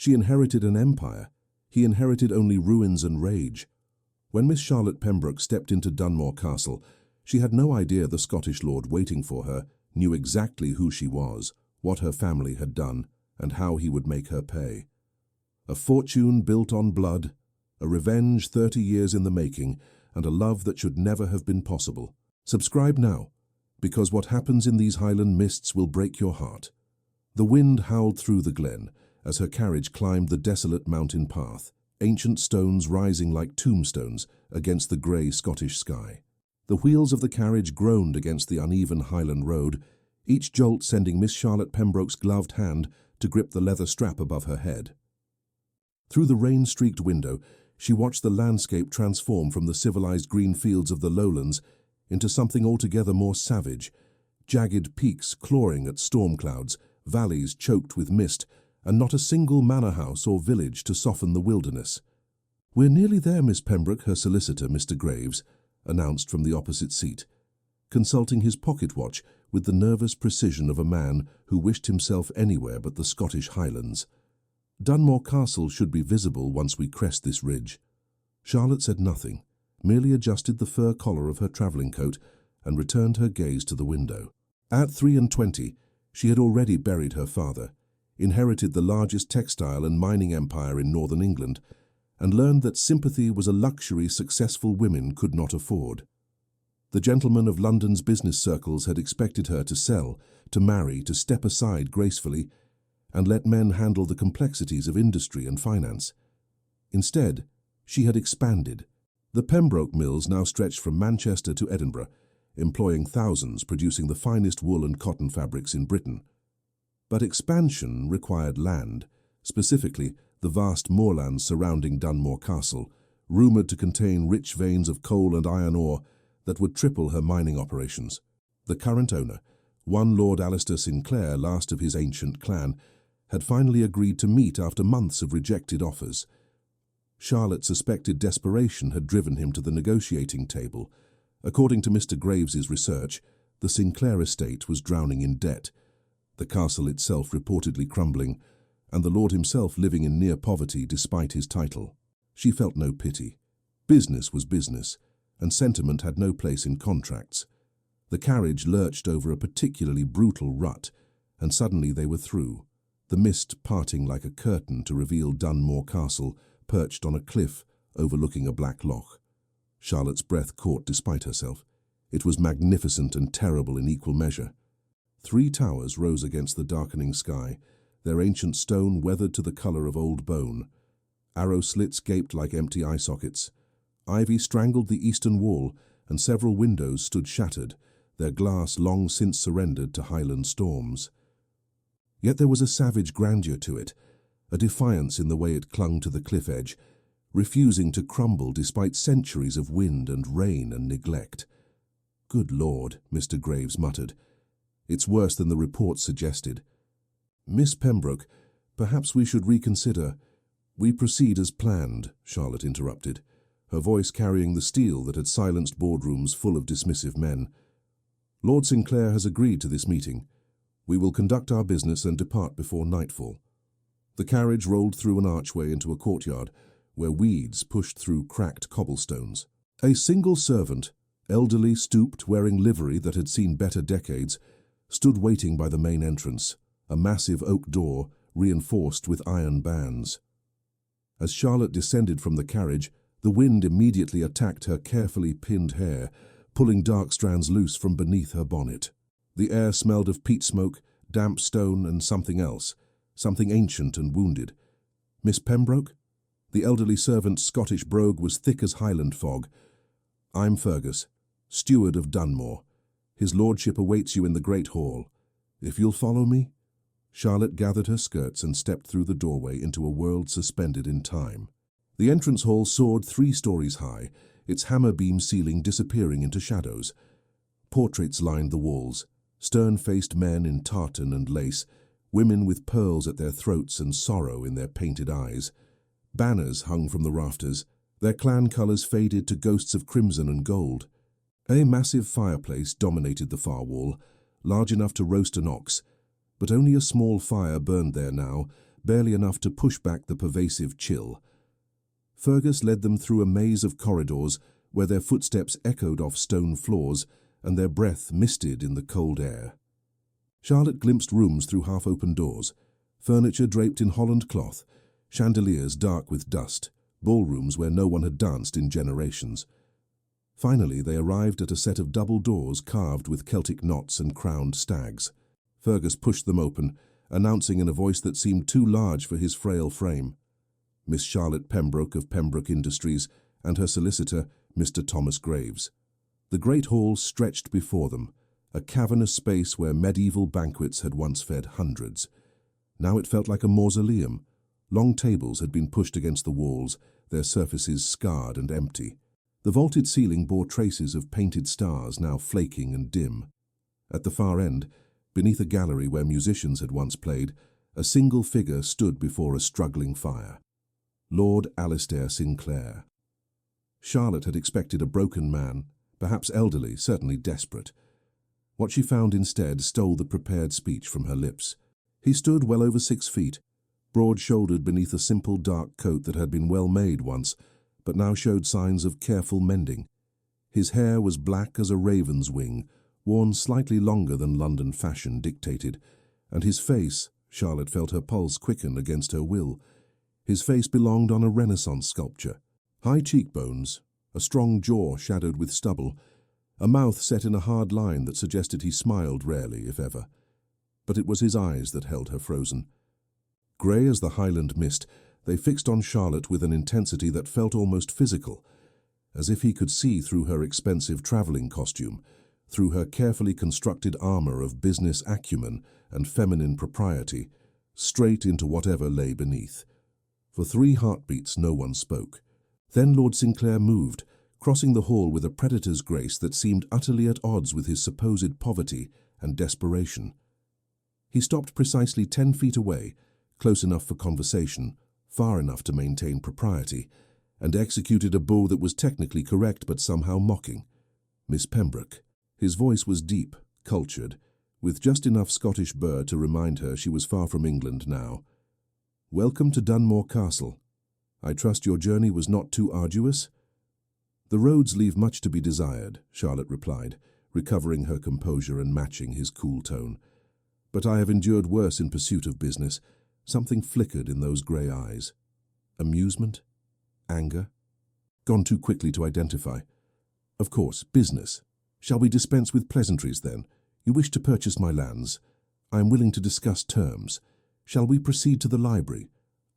She inherited an empire. He inherited only ruins and rage. When Miss Charlotte Pembroke stepped into Dunmore Castle, she had no idea the Scottish lord waiting for her knew exactly who she was, what her family had done, and how he would make her pay. A fortune built on blood, a revenge 30 years in the making, and a love that should never have been possible. Subscribe now, because what happens in these Highland mists will break your heart. The wind howled through the glen as her carriage climbed the desolate mountain path, ancient stones rising like tombstones against the grey Scottish sky. The wheels of the carriage groaned against the uneven Highland road, each jolt sending Miss Charlotte Pembroke's gloved hand to grip the leather strap above her head. Through the rain-streaked window, she watched the landscape transform from the civilized green fields of the lowlands into something altogether more savage, jagged peaks clawing at storm clouds, valleys choked with mist, and not a single manor house or village to soften the wilderness. "We're nearly there, Miss Pembroke," her solicitor, Mr. Graves, announced from the opposite seat, consulting his pocket watch with the nervous precision of a man who wished himself anywhere but the Scottish Highlands. "Dunmore Castle should be visible once we crest this ridge." Charlotte said nothing, merely adjusted the fur collar of her travelling coat and returned her gaze to the window. At 23, she had already buried her father, inherited the largest textile and mining empire in northern England, and learned that sympathy was a luxury successful women could not afford. The gentlemen of London's business circles had expected her to sell, to marry, to step aside gracefully, and let men handle the complexities of industry and finance. Instead, she had expanded. The Pembroke mills now stretched from Manchester to Edinburgh, employing thousands, producing the finest wool and cotton fabrics in Britain. But expansion required land, specifically the vast moorlands surrounding Dunmore Castle, rumoured to contain rich veins of coal and iron ore that would triple her mining operations. The current owner, one Lord Alistair Sinclair, last of his ancient clan, had finally agreed to meet after months of rejected offers. Charlotte suspected desperation had driven him to the negotiating table. According to Mr. Graves's research, the Sinclair estate was drowning in debt, the castle itself reportedly crumbling, and the lord himself living in near poverty despite his title. She felt no pity. Business was business, and sentiment had no place in contracts. The carriage lurched over a particularly brutal rut, and suddenly they were through, the mist parting like a curtain to reveal Dunmore Castle perched on a cliff overlooking a black loch. Charlotte's breath caught despite herself. It was magnificent and terrible in equal measure. 3 towers rose against the darkening sky, their ancient stone weathered to the colour of old bone. Arrow slits gaped like empty eye sockets. Ivy strangled the eastern wall, and several windows stood shattered, their glass long since surrendered to Highland storms. Yet there was a savage grandeur to it, a defiance in the way it clung to the cliff edge, refusing to crumble despite centuries of wind and rain and neglect. "Good Lord," Mr. Graves muttered. "It's worse than the report suggested." "Miss Pembroke, perhaps we should reconsider." "We proceed as planned," Charlotte interrupted, her voice carrying the steel that had silenced boardrooms full of dismissive men. "Lord Sinclair has agreed to this meeting. We will conduct our business and depart before nightfall." The carriage rolled through an archway into a courtyard, where weeds pushed through cracked cobblestones. A single servant, elderly, stooped, wearing livery that had seen better decades, stood waiting by the main entrance, a massive oak door reinforced with iron bands. As Charlotte descended from the carriage, the wind immediately attacked her carefully pinned hair, pulling dark strands loose from beneath her bonnet. The air smelled of peat smoke, damp stone, and something else, something ancient and wounded. "Miss Pembroke?" The elderly servant's Scottish brogue was thick as Highland fog. "I'm Fergus, steward of Dunmore. His lordship awaits you in the great hall. If you'll follow me?" Charlotte gathered her skirts and stepped through the doorway into a world suspended in time. The entrance hall soared 3 stories high, its hammer-beam ceiling disappearing into shadows. Portraits lined the walls, stern-faced men in tartan and lace, women with pearls at their throats and sorrow in their painted eyes. Banners hung from the rafters, their clan colours faded to ghosts of crimson and gold. A massive fireplace dominated the far wall, large enough to roast an ox, but only a small fire burned there now, barely enough to push back the pervasive chill. Fergus led them through a maze of corridors where their footsteps echoed off stone floors and their breath misted in the cold air. Charlotte glimpsed rooms through half-open doors, furniture draped in Holland cloth, chandeliers dark with dust, ballrooms where no one had danced in generations. Finally, they arrived at a set of double doors carved with Celtic knots and crowned stags. Fergus pushed them open, announcing in a voice that seemed too large for his frail frame, Miss Charlotte Pembroke of Pembroke Industries and her solicitor, Mr. Thomas Graves. The great hall stretched before them, a cavernous space where medieval banquets had once fed hundreds. Now it felt like a mausoleum. Long tables had been pushed against the walls, their surfaces scarred and empty. The vaulted ceiling bore traces of painted stars now flaking and dim. At the far end, beneath a gallery where musicians had once played, a single figure stood before a struggling fire. Lord Alistair Sinclair. Charlotte had expected a broken man, perhaps elderly, certainly desperate. What she found instead stole the prepared speech from her lips. He stood well over 6 feet, broad-shouldered beneath a simple dark coat that had been well made once, but now showed signs of careful mending. His hair was black as a raven's wing, worn slightly longer than London fashion dictated, and his face, Charlotte felt her pulse quicken against her will. His face belonged on a Renaissance sculpture. High cheekbones, a strong jaw shadowed with stubble, a mouth set in a hard line that suggested he smiled rarely, if ever. But it was his eyes that held her frozen. Grey as the Highland mist, they fixed on Charlotte with an intensity that felt almost physical, as if he could see through her expensive travelling costume, through her carefully constructed armour of business acumen and feminine propriety, straight into whatever lay beneath. For 3 heartbeats no one spoke. Then Lord Sinclair moved, crossing the hall with a predator's grace that seemed utterly at odds with his supposed poverty and desperation. He stopped precisely 10 feet away, close enough for conversation, far enough to maintain propriety, and executed a bow that was technically correct but somehow mocking. Miss Pembroke. His voice was deep, cultured, with just enough Scottish burr to remind her she was far from England now. Welcome to Dunmore Castle. I trust your journey was not too arduous? The roads leave much to be desired, Charlotte replied, recovering her composure and matching his cool tone. But I have endured worse in pursuit of business. Something flickered in those grey eyes. Amusement? Anger? Gone too quickly to identify. Of course, business. Shall we dispense with pleasantries, then? You wish to purchase my lands. I am willing to discuss terms. Shall we proceed to the library?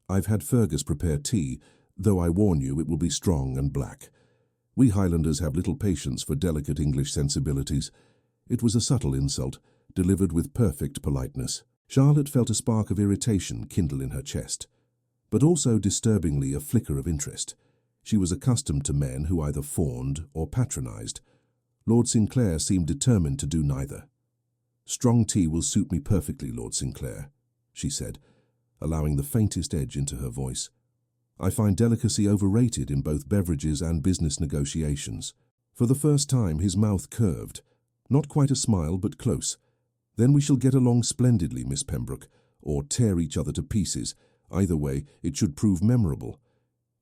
I've had Fergus prepare tea, though I warn you it will be strong and black. We Highlanders have little patience for delicate English sensibilities. It was a subtle insult, delivered with perfect politeness. Charlotte felt a spark of irritation kindle in her chest, but also disturbingly a flicker of interest. She was accustomed to men who either fawned or patronized. Lord Sinclair seemed determined to do neither. Strong tea will suit me perfectly, Lord Sinclair, she said, allowing the faintest edge into her voice. I find delicacy overrated in both beverages and business negotiations. For the first time his mouth curved, not quite a smile but close. Then we shall get along splendidly, Miss Pembroke, or tear each other to pieces. Either way, it should prove memorable.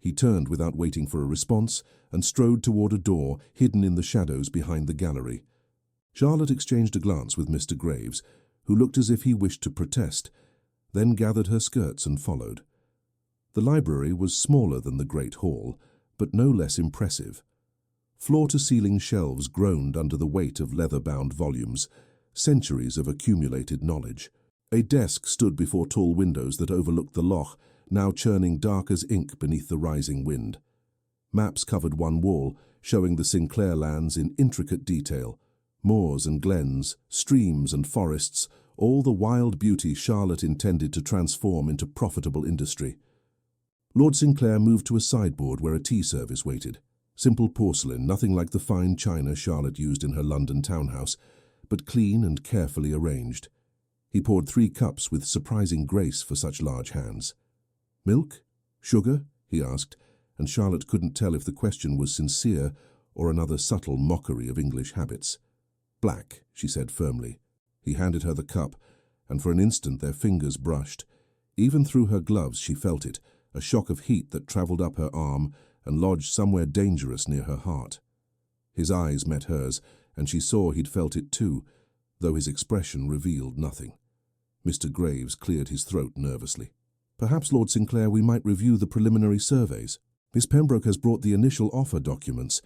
He turned without waiting for a response and strode toward a door hidden in the shadows behind the gallery. Charlotte exchanged a glance with Mr. Graves, who looked as if he wished to protest, then gathered her skirts and followed. The library was smaller than the great hall, but no less impressive. Floor-to-ceiling shelves groaned under the weight of leather-bound volumes, centuries of accumulated knowledge. A desk stood before tall windows that overlooked the loch, now churning dark as ink beneath the rising wind. Maps covered one wall, showing the Sinclair lands in intricate detail. Moors and glens, streams and forests, all the wild beauty Charlotte intended to transform into profitable industry. Lord Sinclair moved to a sideboard where a tea service waited. Simple porcelain, nothing like the fine china Charlotte used in her London townhouse, but clean and carefully arranged. He poured 3 cups with surprising grace for such large hands. Milk? Sugar? He asked, and Charlotte couldn't tell if the question was sincere or another subtle mockery of English habits. Black, she said firmly. He handed her the cup, and for an instant their fingers brushed. Even through her gloves she felt it, a shock of heat that travelled up her arm and lodged somewhere dangerous near her heart. His eyes met hers, and she saw he'd felt it too, though his expression revealed nothing. Mr. Graves cleared his throat nervously. "Perhaps, Lord Sinclair, we might review the preliminary surveys. Miss Pembroke has brought the initial offer documents."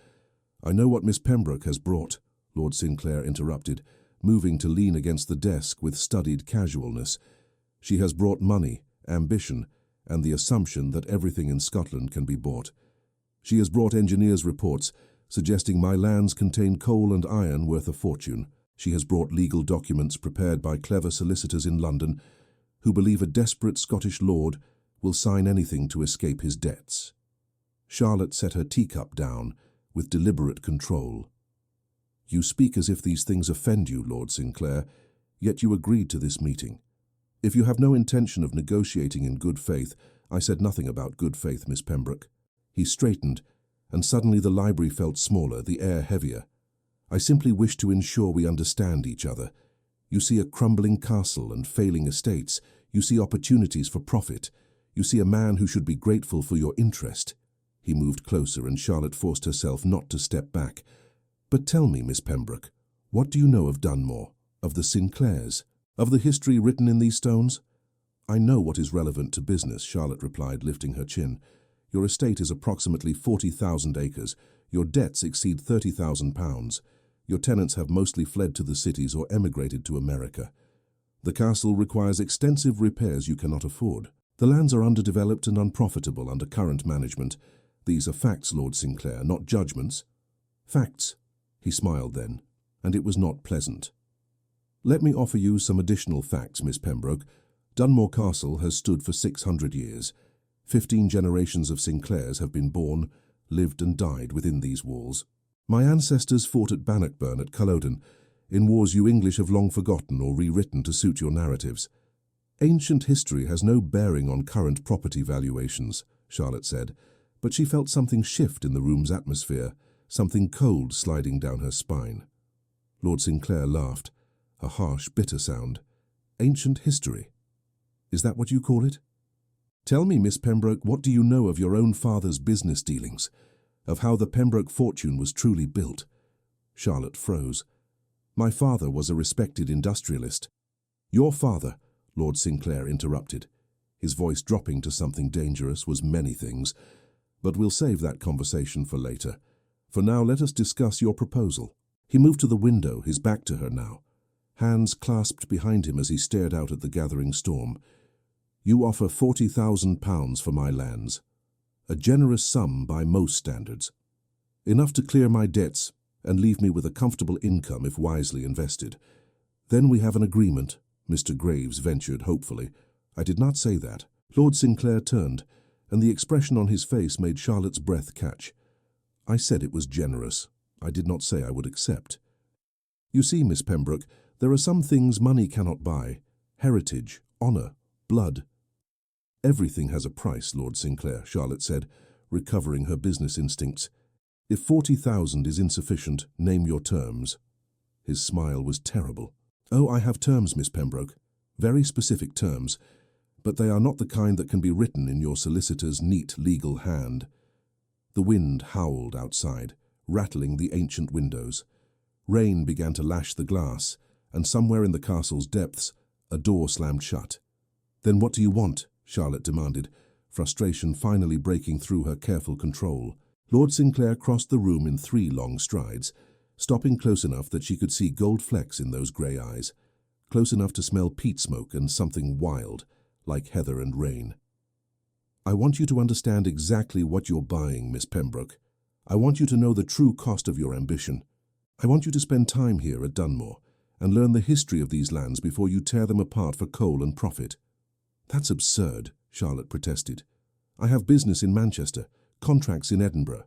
"I know what Miss Pembroke has brought," Lord Sinclair interrupted, moving to lean against the desk with studied casualness. "She has brought money, ambition, and the assumption that everything in Scotland can be bought. She has brought engineers' reports suggesting my lands contain coal and iron worth a fortune. She has brought legal documents prepared by clever solicitors in London who believe a desperate Scottish lord will sign anything to escape his debts." Charlotte set her teacup down with deliberate control. "You speak as if these things offend you, Lord Sinclair, yet you agreed to this meeting. If you have no intention of negotiating in good faith—" "I said nothing about good faith, Miss Pembroke." He straightened, and suddenly the library felt smaller, the air heavier. "I simply wish to ensure we understand each other. You see a crumbling castle and failing estates. You see opportunities for profit. You see a man who should be grateful for your interest." He moved closer, and Charlotte forced herself not to step back. "But tell me, Miss Pembroke, what do you know of Dunmore, of the Sinclairs, of the history written in these stones?" "I know what is relevant to business," Charlotte replied, lifting her chin. "Your estate is approximately 40,000 acres. Your debts exceed £30,000. Your tenants have mostly fled to the cities or emigrated to America. The castle requires extensive repairs you cannot afford. The lands are underdeveloped and unprofitable under current management. These are facts, Lord Sinclair, not judgments." "Facts." He smiled then, and it was not pleasant. "Let me offer you some additional facts, Miss Pembroke. Dunmore Castle has stood for 600 years. 15 generations of Sinclairs have been born, lived and died within these walls. My ancestors fought at Bannockburn, at Culloden, in wars you English have long forgotten or rewritten to suit your narratives. Ancient history has no bearing on current property valuations," Charlotte said, but she felt something shift in the room's atmosphere, something cold sliding down her spine. Lord Sinclair laughed, a harsh, bitter sound. "Ancient history? Is that what you call it? Tell me, Miss Pembroke, what do you know of your own father's business dealings, of how the Pembroke fortune was truly built?" Charlotte froze. "My father was a respected industrialist." "Your father," Lord Sinclair interrupted. His voice dropping to something dangerous, was many things, but we'll save that conversation for later. For now, let us discuss your proposal. He moved to the window, his back to her now, hands clasped behind him as he stared out at the gathering storm. "You offer £40,000 for my lands. A generous sum by most standards. Enough to clear my debts and leave me with a comfortable income if wisely invested. Then we have an agreement," Mr. Graves ventured hopefully. "I did not say that." Lord Sinclair turned, and the expression on his face made Charlotte's breath catch. "I said it was generous. I did not say I would accept. You see, Miss Pembroke, there are some things money cannot buy. Heritage, honour, blood." "Everything has a price, Lord Sinclair," Charlotte said, recovering her business instincts. "If 40,000 is insufficient, name your terms." His smile was terrible. "Oh, I have terms, Miss Pembroke. Very specific terms. But they are not the kind that can be written in your solicitor's neat legal hand." The wind howled outside, rattling the ancient windows. Rain began to lash the glass, and somewhere in the castle's depths, a door slammed shut. "Then what do you want?" Charlotte demanded, frustration finally breaking through her careful control. Lord Sinclair crossed the room in 3 long strides, stopping close enough that she could see gold flecks in those grey eyes, close enough to smell peat smoke and something wild, like heather and rain. "I want you to understand exactly what you're buying, Miss Pembroke. I want you to know the true cost of your ambition. I want you to spend time here at Dunmore and learn the history of these lands before you tear them apart for coal and profit." "That's absurd," Charlotte protested. "I have business in Manchester, contracts in Edinburgh."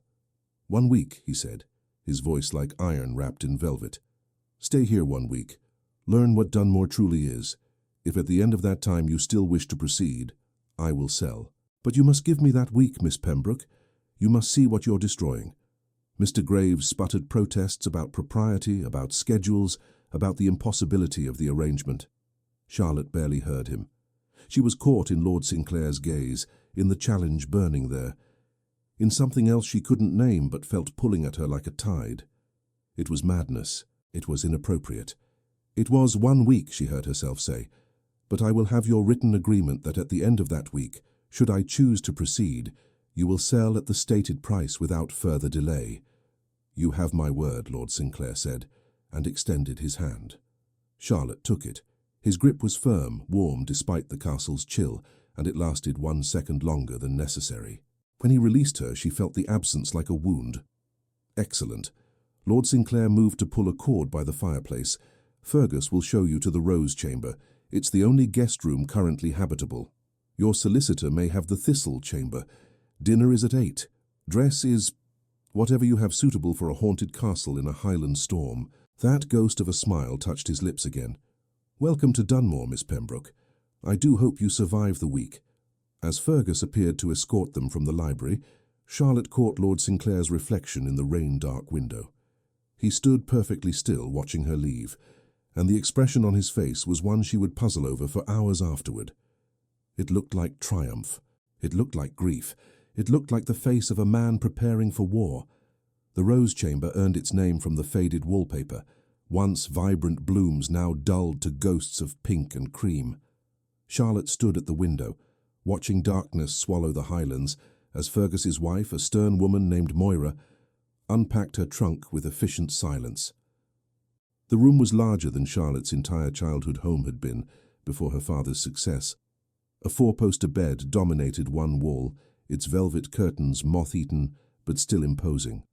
"1 week," he said, his voice like iron wrapped in velvet. "Stay here 1 week. Learn what Dunmore truly is. If at the end of that time you still wish to proceed, I will sell. But you must give me that week, Miss Pembroke. You must see what you're destroying." Mr. Graves sputtered protests about propriety, about schedules, about the impossibility of the arrangement. Charlotte barely heard him. She was caught in Lord Sinclair's gaze, in the challenge burning there, in something else she couldn't name but felt pulling at her like a tide. It was madness. It was inappropriate. It was 1 week, she heard herself say, but I will have your written agreement that at the end of that week, should I choose to proceed, you will sell at the stated price without further delay. You have my word, Lord Sinclair said, and extended his hand. Charlotte took it. His grip was firm, warm despite the castle's chill, and it lasted 1 second longer than necessary. When he released her, she felt the absence like a wound. Excellent. Lord Sinclair moved to pull a cord by the fireplace. Fergus will show you to the Rose Chamber. It's the only guest room currently habitable. Your solicitor may have the Thistle Chamber. Dinner is at 8. Dress is whatever you have suitable for a haunted castle in a Highland storm. That ghost of a smile touched his lips again. Welcome to Dunmore, Miss Pembroke. I do hope you survive the week. As Fergus appeared to escort them from the library, Charlotte caught Lord Sinclair's reflection in the rain-dark window. He stood perfectly still, watching her leave, and the expression on his face was one she would puzzle over for hours afterward. It looked like triumph. It looked like grief. It looked like the face of a man preparing for war. The Rose Chamber earned its name from the faded wallpaper, once vibrant blooms now dulled to ghosts of pink and cream. Charlotte stood at the window, watching darkness swallow the highlands, as Fergus's wife, a stern woman named Moira, unpacked her trunk with efficient silence. The room was larger than Charlotte's entire childhood home had been before her father's success. A 4-poster bed dominated one wall, its velvet curtains moth-eaten but still imposing.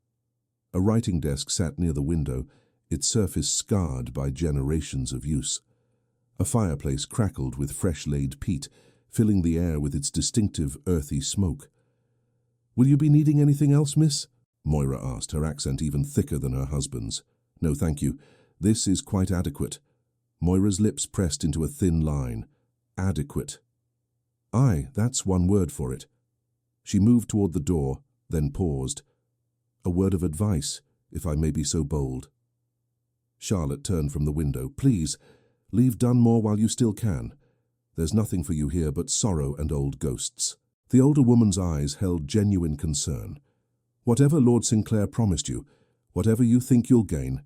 A writing desk sat near the window, its surface scarred by generations of use. A fireplace crackled with fresh-laid peat, filling the air with its distinctive earthy smoke. "Will you be needing anything else, miss?" Moira asked, her accent even thicker than her husband's. "No, thank you. This is quite adequate." Moira's lips pressed into a thin line. Adequate. Aye, that's one word for it. She moved toward the door, then paused. A word of advice, if I may be so bold. Charlotte turned from the window. "Please, leave Dunmore while you still can. There's nothing for you here but sorrow and old ghosts." The older woman's eyes held genuine concern. "Whatever Lord Sinclair promised you, whatever you think you'll gain,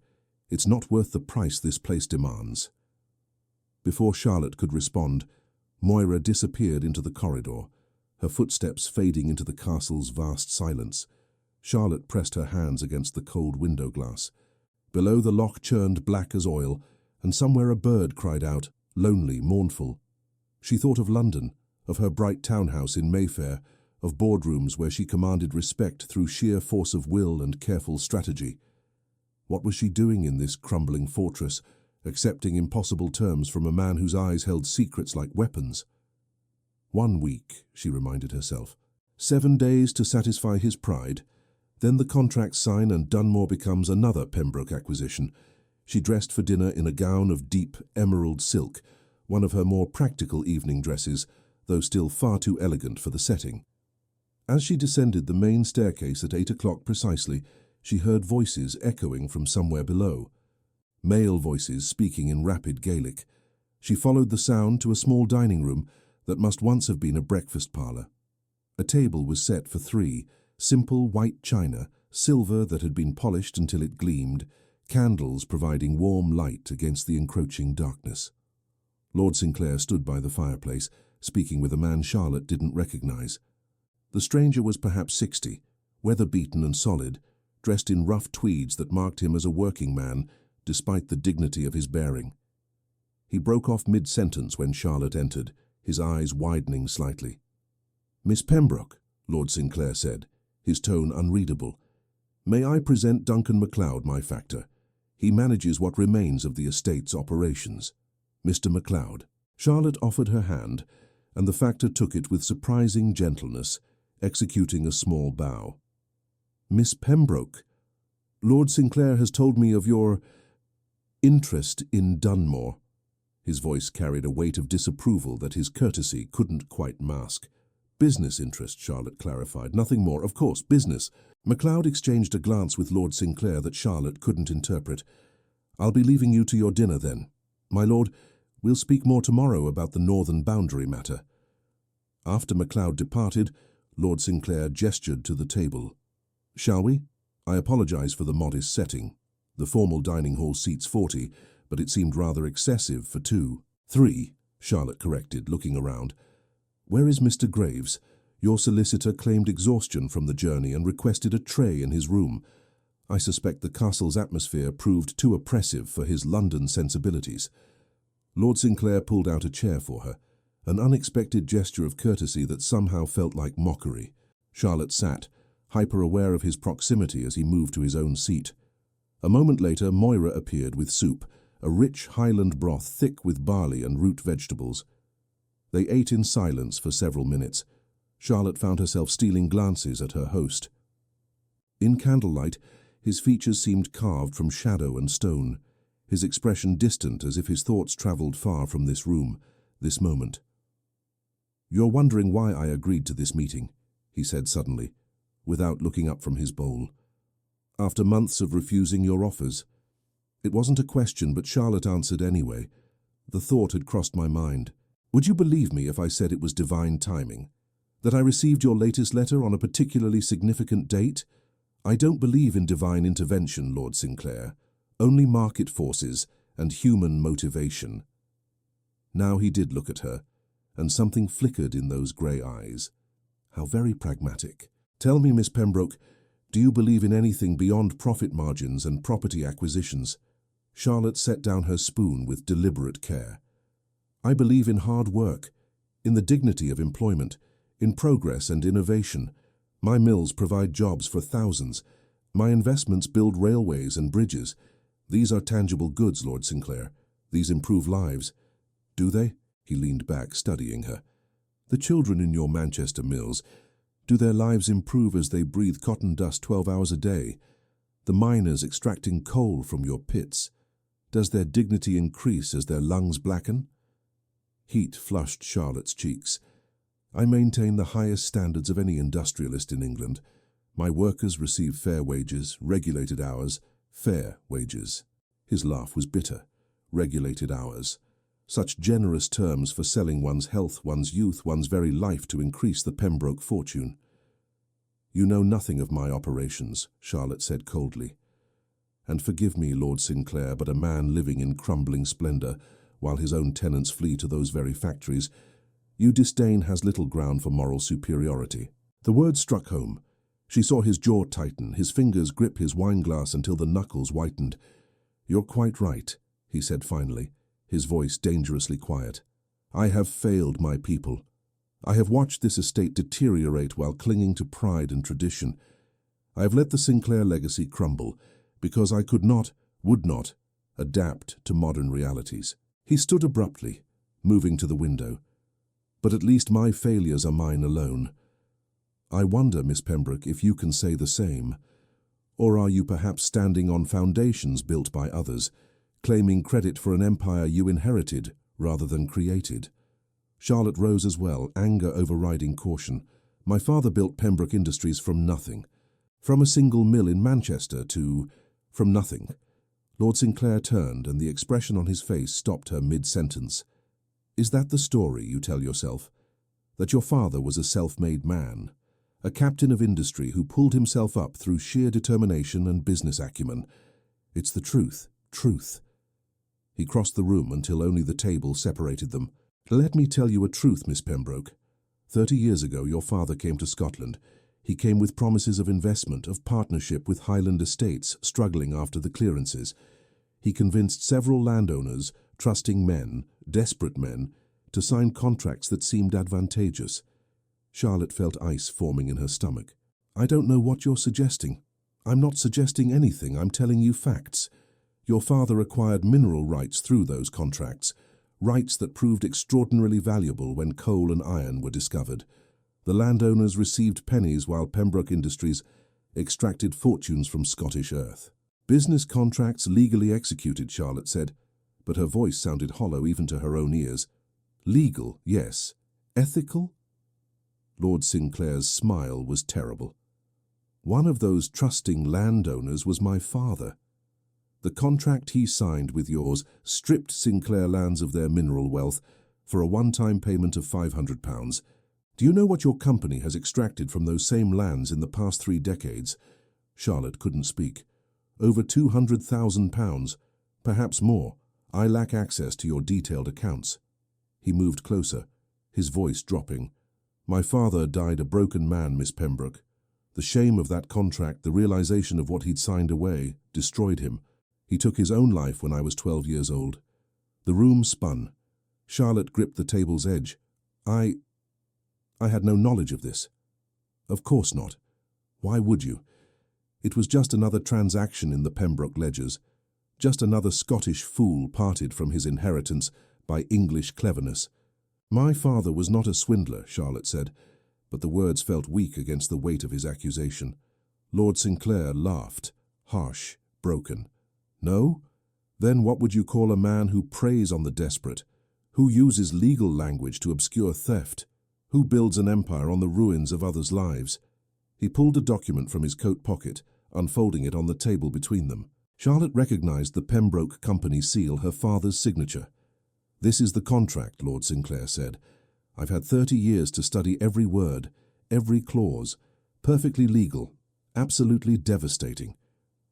it's not worth the price this place demands." Before Charlotte could respond, Moira disappeared into the corridor, her footsteps fading into the castle's vast silence. Charlotte pressed her hands against the cold window glass. Below, the loch churned black as oil, and somewhere a bird cried out, lonely, mournful. She thought of London, of her bright townhouse in Mayfair, of boardrooms where she commanded respect through sheer force of will and careful strategy. What was she doing in this crumbling fortress, accepting impossible terms from a man whose eyes held secrets like weapons? 1 week, she reminded herself. 7 days to satisfy his pride. Then the contract's signed and Dunmore becomes another Pembroke acquisition. She dressed for dinner in a gown of deep emerald silk, one of her more practical evening dresses, though still far too elegant for the setting. As she descended the main staircase at 8 o'clock precisely, she heard voices echoing from somewhere below. Male voices speaking in rapid Gaelic. She followed the sound to a small dining room that must once have been a breakfast parlour. A table was set for 3, simple white china, silver that had been polished until it gleamed, candles providing warm light against the encroaching darkness. Lord Sinclair stood by the fireplace, speaking with a man Charlotte didn't recognise. The stranger was perhaps 60, weather-beaten and solid, dressed in rough tweeds that marked him as a working man, despite the dignity of his bearing. He broke off mid-sentence when Charlotte entered, his eyes widening slightly. "Miss Pembroke," Lord Sinclair said, his tone unreadable. "May I present Duncan MacLeod, my factor? He manages what remains of the estate's operations." "Mr. MacLeod." Charlotte offered her hand, and the factor took it with surprising gentleness, executing a small bow. "Miss Pembroke, Lord Sinclair has told me of your interest in Dunmore." His voice carried a weight of disapproval that his courtesy couldn't quite mask. "Business interest," Charlotte clarified. "Nothing more. Of course, business." MacLeod exchanged a glance with Lord Sinclair that Charlotte couldn't interpret. "I'll be leaving you to your dinner then. My lord, We'll speak more tomorrow about the northern boundary matter." After MacLeod departed, Lord Sinclair gestured to the table. "Shall we? I apologize for the modest setting. The formal dining hall seats 40, but it seemed rather excessive for 2. 3, Charlotte corrected, looking around. "Where is Mr. Graves? Your solicitor claimed exhaustion from the journey and requested a tray in his room. I suspect the castle's atmosphere proved too oppressive for his London sensibilities." Lord Sinclair pulled out a chair for her, an unexpected gesture of courtesy that somehow felt like mockery. Charlotte sat, hyper-aware of his proximity as he moved to his own seat. A moment later, Moira appeared with soup, a rich Highland broth thick with barley and root vegetables. They ate in silence for several minutes. Charlotte found herself stealing glances at her host. In candlelight, his features seemed carved from shadow and stone, his expression distant as if his thoughts travelled far from this room, this moment. "You're wondering why I agreed to this meeting," he said suddenly, without looking up from his bowl. "After months of refusing your offers." It wasn't a question, but Charlotte answered anyway. The thought had crossed my mind. "Would you believe me if I said it was divine timing? That I received your latest letter on a particularly significant date? I don't believe in divine intervention, Lord Sinclair. Only market forces and human motivation." Now he did look at her, and something flickered in those grey eyes. How very pragmatic. "Tell me, Miss Pembroke, do you believe in anything beyond profit margins and property acquisitions?" Charlotte set down her spoon with deliberate care. "I believe in hard work, in the dignity of employment, in progress and innovation. My mills provide jobs for thousands. My investments build railways and bridges. These are tangible goods, Lord Sinclair. These improve lives." "Do they?" He leaned back, studying her. "The children in your Manchester mills, do their lives improve as they breathe cotton dust 12 hours a day? The miners extracting coal from your pits, does their dignity increase as their lungs blacken?" Heat flushed Charlotte's cheeks. "I maintain the highest standards of any industrialist in England. My workers receive fair wages, regulated hours, fair wages." His laugh was bitter. Regulated hours. Such generous terms for selling one's health, one's youth, one's very life to increase the Pembroke fortune. "You know nothing of my operations," Charlotte said coldly. "And forgive me, Lord Sinclair, but a man living in crumbling splendour, while his own tenants flee to those very factories, you disdain has little ground for moral superiority." The word struck home. She saw his jaw tighten, his fingers grip his wineglass until the knuckles whitened. "You're quite right," he said finally, his voice dangerously quiet. "I have failed my people. I have watched this estate deteriorate while clinging to pride and tradition. I have let the Sinclair legacy crumble because I could not, would not, adapt to modern realities." He stood abruptly, moving to the window. "But at least my failures are mine alone. I wonder, Miss Pembroke, if you can say the same. Or are you perhaps standing on foundations built by others, claiming credit for an empire you inherited rather than created?" Charlotte rose as well, anger overriding caution. "My father built Pembroke Industries from nothing. From a single mill in Manchester from nothing." Lord Sinclair turned, and the expression on his face stopped her mid-sentence. "Is that the story you tell yourself? That your father was a self-made man? A captain of industry who pulled himself up through sheer determination and business acumen? It's the truth, truth." He crossed the room until only the table separated them. "Let me tell you a truth, Miss Pembroke. 30 years ago your father came to Scotland. He came with promises of investment, of partnership with Highland estates struggling after the clearances. He convinced several landowners, trusting men, desperate men, to sign contracts that seemed advantageous." Charlotte felt ice forming in her stomach. "I don't know what you're suggesting." "I'm not suggesting anything, I'm telling you facts. Your father acquired mineral rights through those contracts, rights that proved extraordinarily valuable when coal and iron were discovered. The landowners received pennies while Pembroke Industries extracted fortunes from Scottish earth." "Business contracts legally executed," Charlotte said, but her voice sounded hollow even to her own ears. "Legal, yes. Ethical?" Lord Sinclair's smile was terrible. "One of those trusting landowners was my father." The contract he signed with yours stripped Sinclair lands of their mineral wealth for a one-time payment of £500. Do you know what your company has extracted from those same lands in the past 3 decades? Charlotte couldn't speak. Over £200,000, perhaps more. I lack access to your detailed accounts. He moved closer, his voice dropping. My father died a broken man, Miss Pembroke. The shame of that contract, the realization of what he'd signed away, destroyed him. He took his own life when I was 12 years old. The room spun. Charlotte gripped the table's edge. I had no knowledge of this. Of course not. Why would you? It was just another transaction in the Pembroke ledgers. Just another Scottish fool parted from his inheritance by English cleverness. My father was not a swindler, Charlotte said, but the words felt weak against the weight of his accusation. Lord Sinclair laughed, harsh, broken. No? Then what would you call a man who preys on the desperate, who uses legal language to obscure theft, who builds an empire on the ruins of others' lives? He pulled a document from his coat pocket, unfolding it on the table between them. Charlotte recognized the Pembroke Company seal, her father's signature. This is the contract, Lord Sinclair said. I've had 30 years to study every word, every clause. Perfectly legal, absolutely devastating.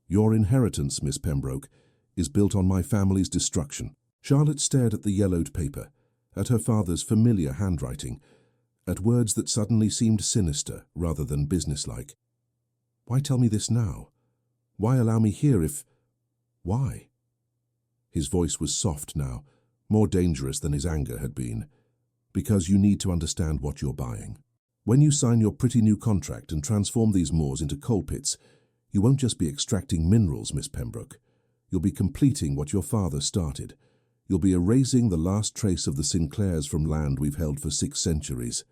Your inheritance, Miss Pembroke, is built on my family's destruction. Charlotte stared at the yellowed paper, at her father's familiar handwriting, at words that suddenly seemed sinister rather than businesslike. Why tell me this now? Why allow me here if... Why? His voice was soft now, more dangerous than his anger had been. Because you need to understand what you're buying. When you sign your pretty new contract and transform these moors into coal pits, you won't just be extracting minerals, Miss Pembroke. You'll be completing what your father started. You'll be erasing the last trace of the Sinclairs from land we've held for 6 centuries.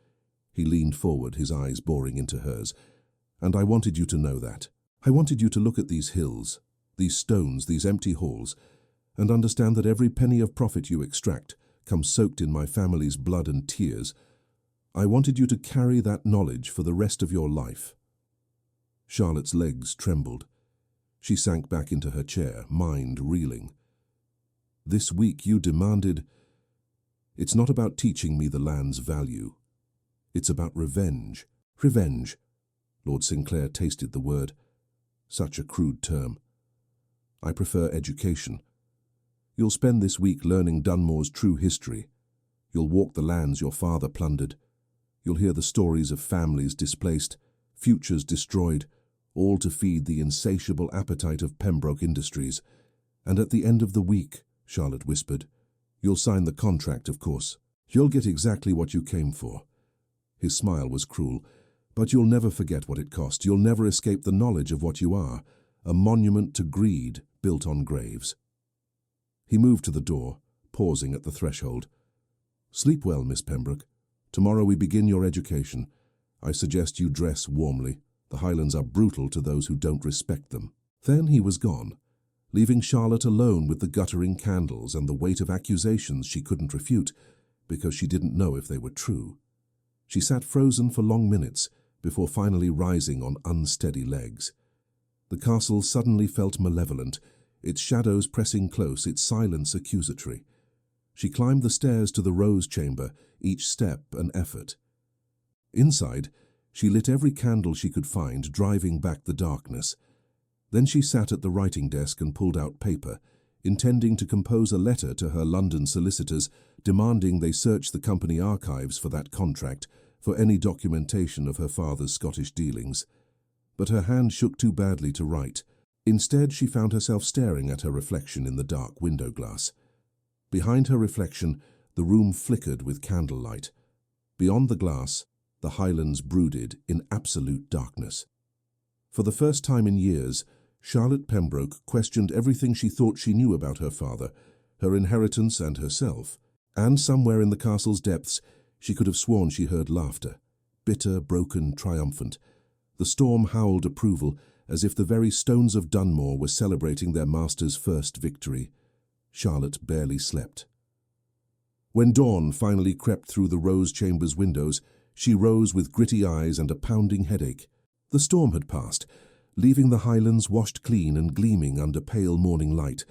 He leaned forward, his eyes boring into hers. And I wanted you to know that. I wanted you to look at these hills, these stones, these empty halls, and understand that every penny of profit you extract comes soaked in my family's blood and tears. I wanted you to carry that knowledge for the rest of your life. Charlotte's legs trembled. She sank back into her chair, mind reeling. This week you demanded... It's not about teaching me the land's value. It's about revenge. Revenge. Lord Sinclair tasted the word. Such a crude term. I prefer education. You'll spend this week learning Dunmore's true history. You'll walk the lands your father plundered. You'll hear the stories of families displaced, futures destroyed, all to feed the insatiable appetite of Pembroke Industries. And at the end of the week, Charlotte whispered, you'll sign the contract, of course. You'll get exactly what you came for. His smile was cruel, but you'll never forget what it cost. You'll never escape the knowledge of what you are, a monument to greed built on graves. He moved to the door, pausing at the threshold. Sleep well, Miss Pembroke. Tomorrow we begin your education. I suggest you dress warmly. The Highlands are brutal to those who don't respect them. Then he was gone, leaving Charlotte alone with the guttering candles and the weight of accusations she couldn't refute, because she didn't know if they were true. She sat frozen for long minutes before finally rising on unsteady legs. The castle suddenly felt malevolent, its shadows pressing close, its silence accusatory. She climbed the stairs to the rose chamber, each step an effort. Inside, she lit every candle she could find, driving back the darkness. Then she sat at the writing desk and pulled out paper, intending to compose a letter to her London solicitors, demanding they search the company archives for that contract, for any documentation of her father's Scottish dealings. But her hand shook too badly to write. Instead, she found herself staring at her reflection in the dark window glass. Behind her reflection, the room flickered with candlelight. Beyond the glass, the Highlands brooded in absolute darkness. For the first time in years, Charlotte Pembroke questioned everything she thought she knew about her father, her inheritance and herself. And somewhere in the castle's depths, she could have sworn she heard laughter, bitter, broken, triumphant. The storm howled approval, as if the very stones of Dunmore were celebrating their master's first victory. Charlotte barely slept. When dawn finally crept through the rose chamber's windows, she rose with gritty eyes and a pounding headache. The storm had passed. Leaving the highlands washed clean and gleaming under pale morning light,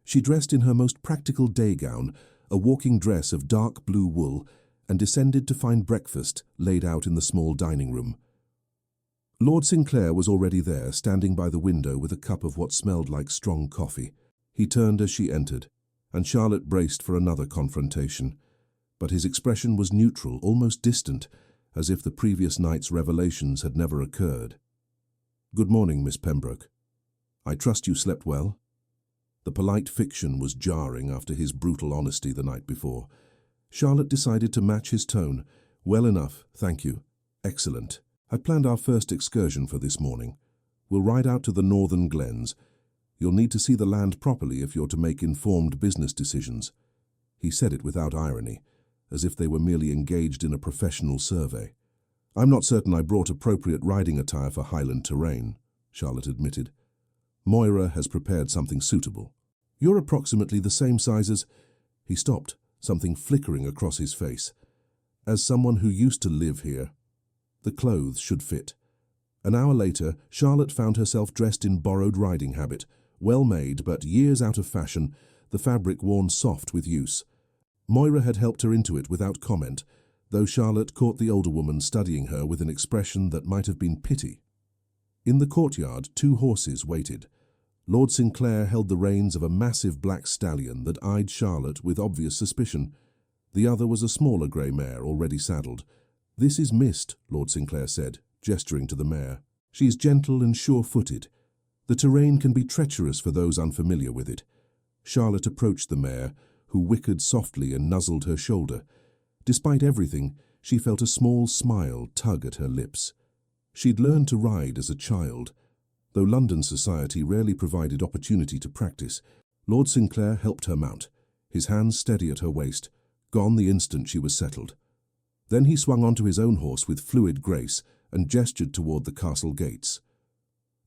she dressed in her most practical day gown, a walking dress of dark blue wool, and descended to find breakfast laid out in the small dining room. Lord Sinclair was already there, standing by the window with a cup of what smelled like strong coffee. He turned as she entered, and Charlotte braced for another confrontation. But his expression was neutral, almost distant, as if the previous night's revelations had never occurred. "Good morning, Miss Pembroke. I trust you slept well?" The polite fiction was jarring after his brutal honesty the night before. Charlotte decided to match his tone. "Well enough, thank you. Excellent. I planned our first excursion for this morning. We'll ride out to the northern glens. You'll need to see the land properly if you're to make informed business decisions." He said it without irony, as if they were merely engaged in a professional survey. "I'm not certain I brought appropriate riding attire for highland terrain," Charlotte admitted. "Moira has prepared something suitable. You're approximately the same size as—" He stopped, something flickering across his face. "As someone who used to live here. The clothes should fit." An hour later, Charlotte found herself dressed in borrowed riding habit, well made but years out of fashion, the fabric worn soft with use. Moira had helped her into it without comment, though Charlotte caught the older woman studying her with an expression that might have been pity. In the courtyard, 2 horses waited. Lord Sinclair held the reins of a massive black stallion that eyed Charlotte with obvious suspicion. The other was a smaller grey mare already saddled. "This is Mist," Lord Sinclair said, gesturing to the mare. "She is gentle and sure-footed. The terrain can be treacherous for those unfamiliar with it." Charlotte approached the mare, who whickered softly and nuzzled her shoulder. Despite everything, she felt a small smile tug at her lips. She'd learned to ride as a child. Though London society rarely provided opportunity to practice, Lord Sinclair helped her mount, his hands steady at her waist, gone the instant she was settled. Then he swung onto his own horse with fluid grace and gestured toward the castle gates.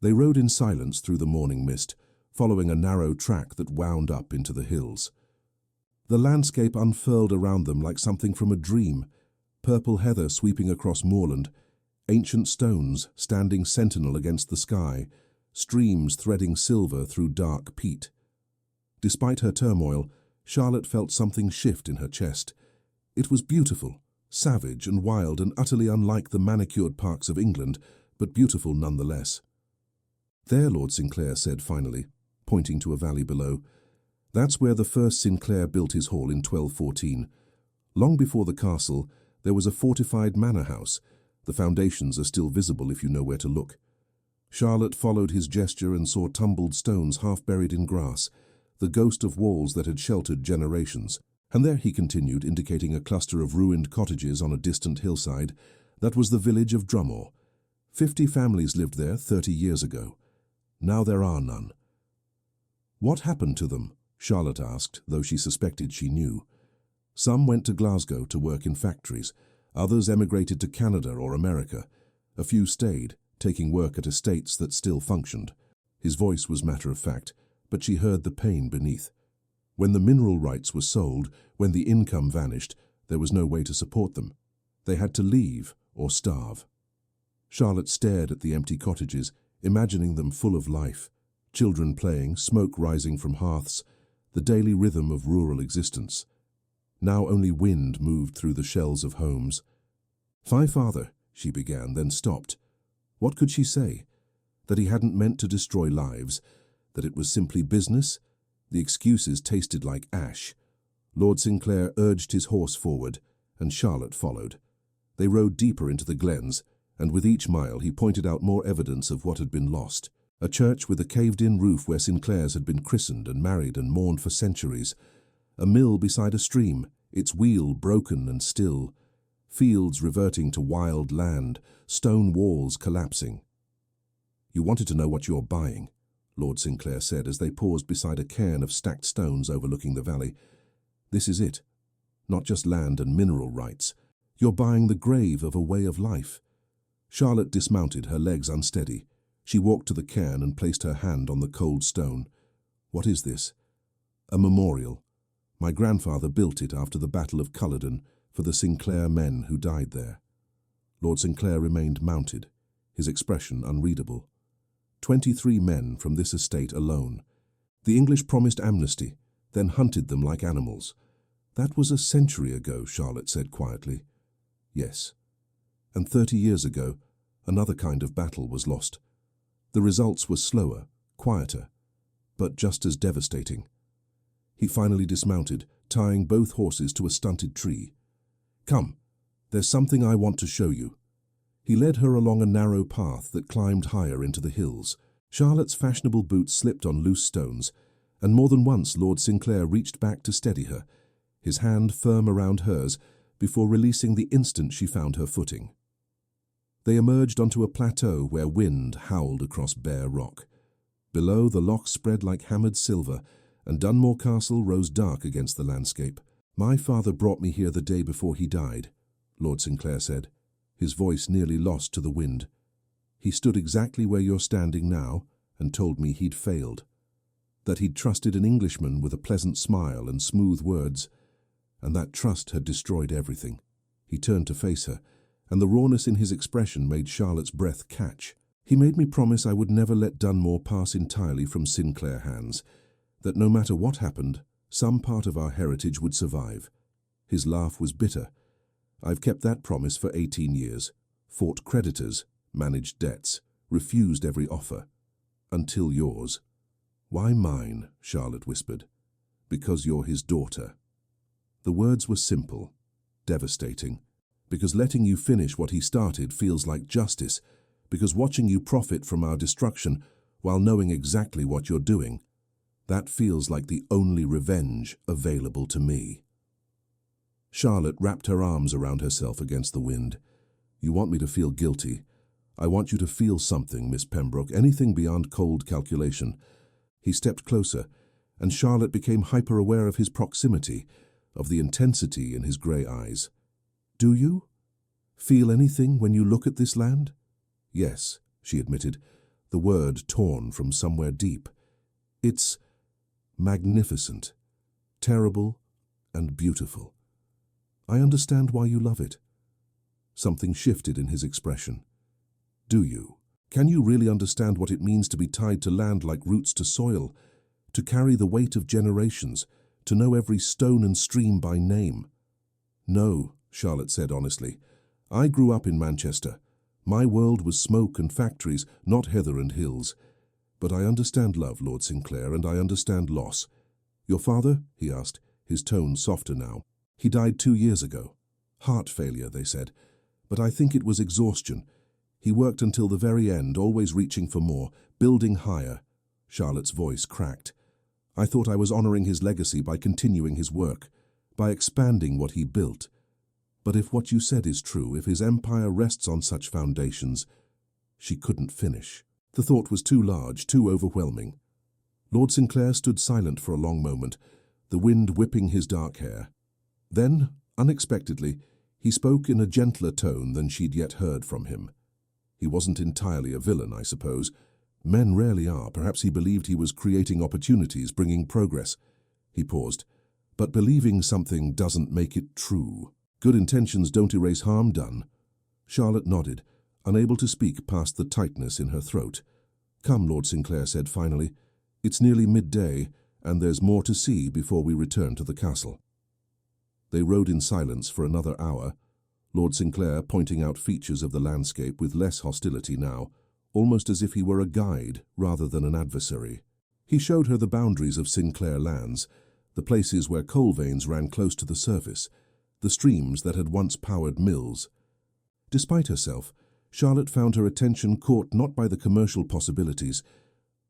They rode in silence through the morning mist, following a narrow track that wound up into the hills. The landscape unfurled around them like something from a dream, purple heather sweeping across moorland, ancient stones standing sentinel against the sky, streams threading silver through dark peat. Despite her turmoil, Charlotte felt something shift in her chest. It was beautiful, savage and wild and utterly unlike the manicured parks of England, but beautiful nonetheless. "There," Lord Sinclair said finally, pointing to a valley below. "That's where the first Sinclair built his hall in 1214. Long before the castle, there was a fortified manor house. The foundations are still visible if you know where to look." Charlotte followed his gesture and saw tumbled stones half buried in grass, the ghost of walls that had sheltered generations. "And there," he continued, indicating a cluster of ruined cottages on a distant hillside, "that was the village of Drummore. 50 families lived there 30 years ago. Now there are none." "What happened to them?" Charlotte asked, though she suspected she knew. "Some went to Glasgow to work in factories. Others emigrated to Canada or America. A few stayed, taking work at estates that still functioned." His voice was matter-of-fact, but she heard the pain beneath. When the mineral rights were sold, when the income vanished, there was no way to support them. They had to leave or starve. Charlotte stared at the empty cottages, imagining them full of life. Children playing, smoke rising from hearths, the daily rhythm of rural existence. Now only wind moved through the shells of homes. "My father," she began, then stopped. What could she say? That he hadn't meant to destroy lives? That it was simply business? The excuses tasted like ash. Lord Sinclair urged his horse forward, and Charlotte followed. They rode deeper into the glens, and with each mile he pointed out more evidence of what had been lost. A church with a caved-in roof where Sinclairs had been christened and married and mourned for centuries. A mill beside a stream, its wheel broken and still. Fields reverting to wild land, stone walls collapsing. "You wanted to know what you're buying," Lord Sinclair said as they paused beside a cairn of stacked stones overlooking the valley. "This is it. Not just land and mineral rights. You're buying the grave of a way of life." Charlotte dismounted, her legs unsteady. She walked to the cairn and placed her hand on the cold stone. "What is this?" "A memorial. My grandfather built it after the Battle of Culloden for the Sinclair men who died there." Lord Sinclair remained mounted, his expression unreadable. 23 men from this estate alone. The English promised amnesty, then hunted them like animals. That was a century ago, Charlotte said quietly. Yes. And 30 years ago, another kind of battle was lost. The results were slower, quieter, but just as devastating. He finally dismounted, tying both horses to a stunted tree. Come, there's something I want to show you. He led her along a narrow path that climbed higher into the hills. Charlotte's fashionable boots slipped on loose stones, and more than once Lord Sinclair reached back to steady her, his hand firm around hers, before releasing the instant she found her footing. They emerged onto a plateau where wind howled across bare rock. Below, the loch spread like hammered silver, and Dunmore Castle rose dark against the landscape. My father brought me here the day before he died, Lord Sinclair said, his voice nearly lost to the wind. He stood exactly where you're standing now and told me he'd failed, that he'd trusted an Englishman with a pleasant smile and smooth words, and that trust had destroyed everything. He turned to face her, and the rawness in his expression made Charlotte's breath catch. He made me promise I would never let Dunmore pass entirely from Sinclair hands, that no matter what happened, some part of our heritage would survive. His laugh was bitter. I've kept that promise for 18 years, fought creditors, managed debts, refused every offer. Until yours. Why mine? Charlotte whispered. Because you're his daughter. The words were simple, devastating. Because letting you finish what he started feels like justice. Because watching you profit from our destruction while knowing exactly what you're doing, that feels like the only revenge available to me. Charlotte wrapped her arms around herself against the wind. You want me to feel guilty. I want you to feel something, Miss Pembroke, anything beyond cold calculation. He stepped closer, and Charlotte became hyper-aware of his proximity, of the intensity in his grey eyes. Do you feel anything when you look at this land? Yes, she admitted, the word torn from somewhere deep. It's magnificent, terrible, and beautiful. I understand why you love it. Something shifted in his expression. Do you? Can you really understand what it means to be tied to land like roots to soil, to carry the weight of generations, to know every stone and stream by name? No, Charlotte said honestly. I grew up in Manchester. My world was smoke and factories, not heather and hills. But I understand love, Lord Sinclair, and I understand loss. Your father? He asked, his tone softer now. He died 2 years ago. Heart failure, they said. But I think it was exhaustion. He worked until the very end, always reaching for more, building higher. Charlotte's voice cracked. I thought I was honoring his legacy by continuing his work, by expanding what he built. But if what you said is true, if his empire rests on such foundations, she couldn't finish. The thought was too large, too overwhelming. Lord Sinclair stood silent for a long moment, the wind whipping his dark hair. Then, unexpectedly, he spoke in a gentler tone than she'd yet heard from him. He wasn't entirely a villain, I suppose. Men rarely are. Perhaps he believed he was creating opportunities, bringing progress. He paused. But believing something doesn't make it true. Good intentions don't erase harm done. Charlotte nodded, unable to speak past the tightness in her throat. Come, Lord Sinclair said finally. It's nearly midday, and there's more to see before we return to the castle. They rode in silence for another hour, Lord Sinclair pointing out features of the landscape with less hostility now, almost as if he were a guide rather than an adversary. He showed her the boundaries of Sinclair lands, the places where coal veins ran close to the surface, the streams that had once powered mills. Despite herself, Charlotte found her attention caught not by the commercial possibilities,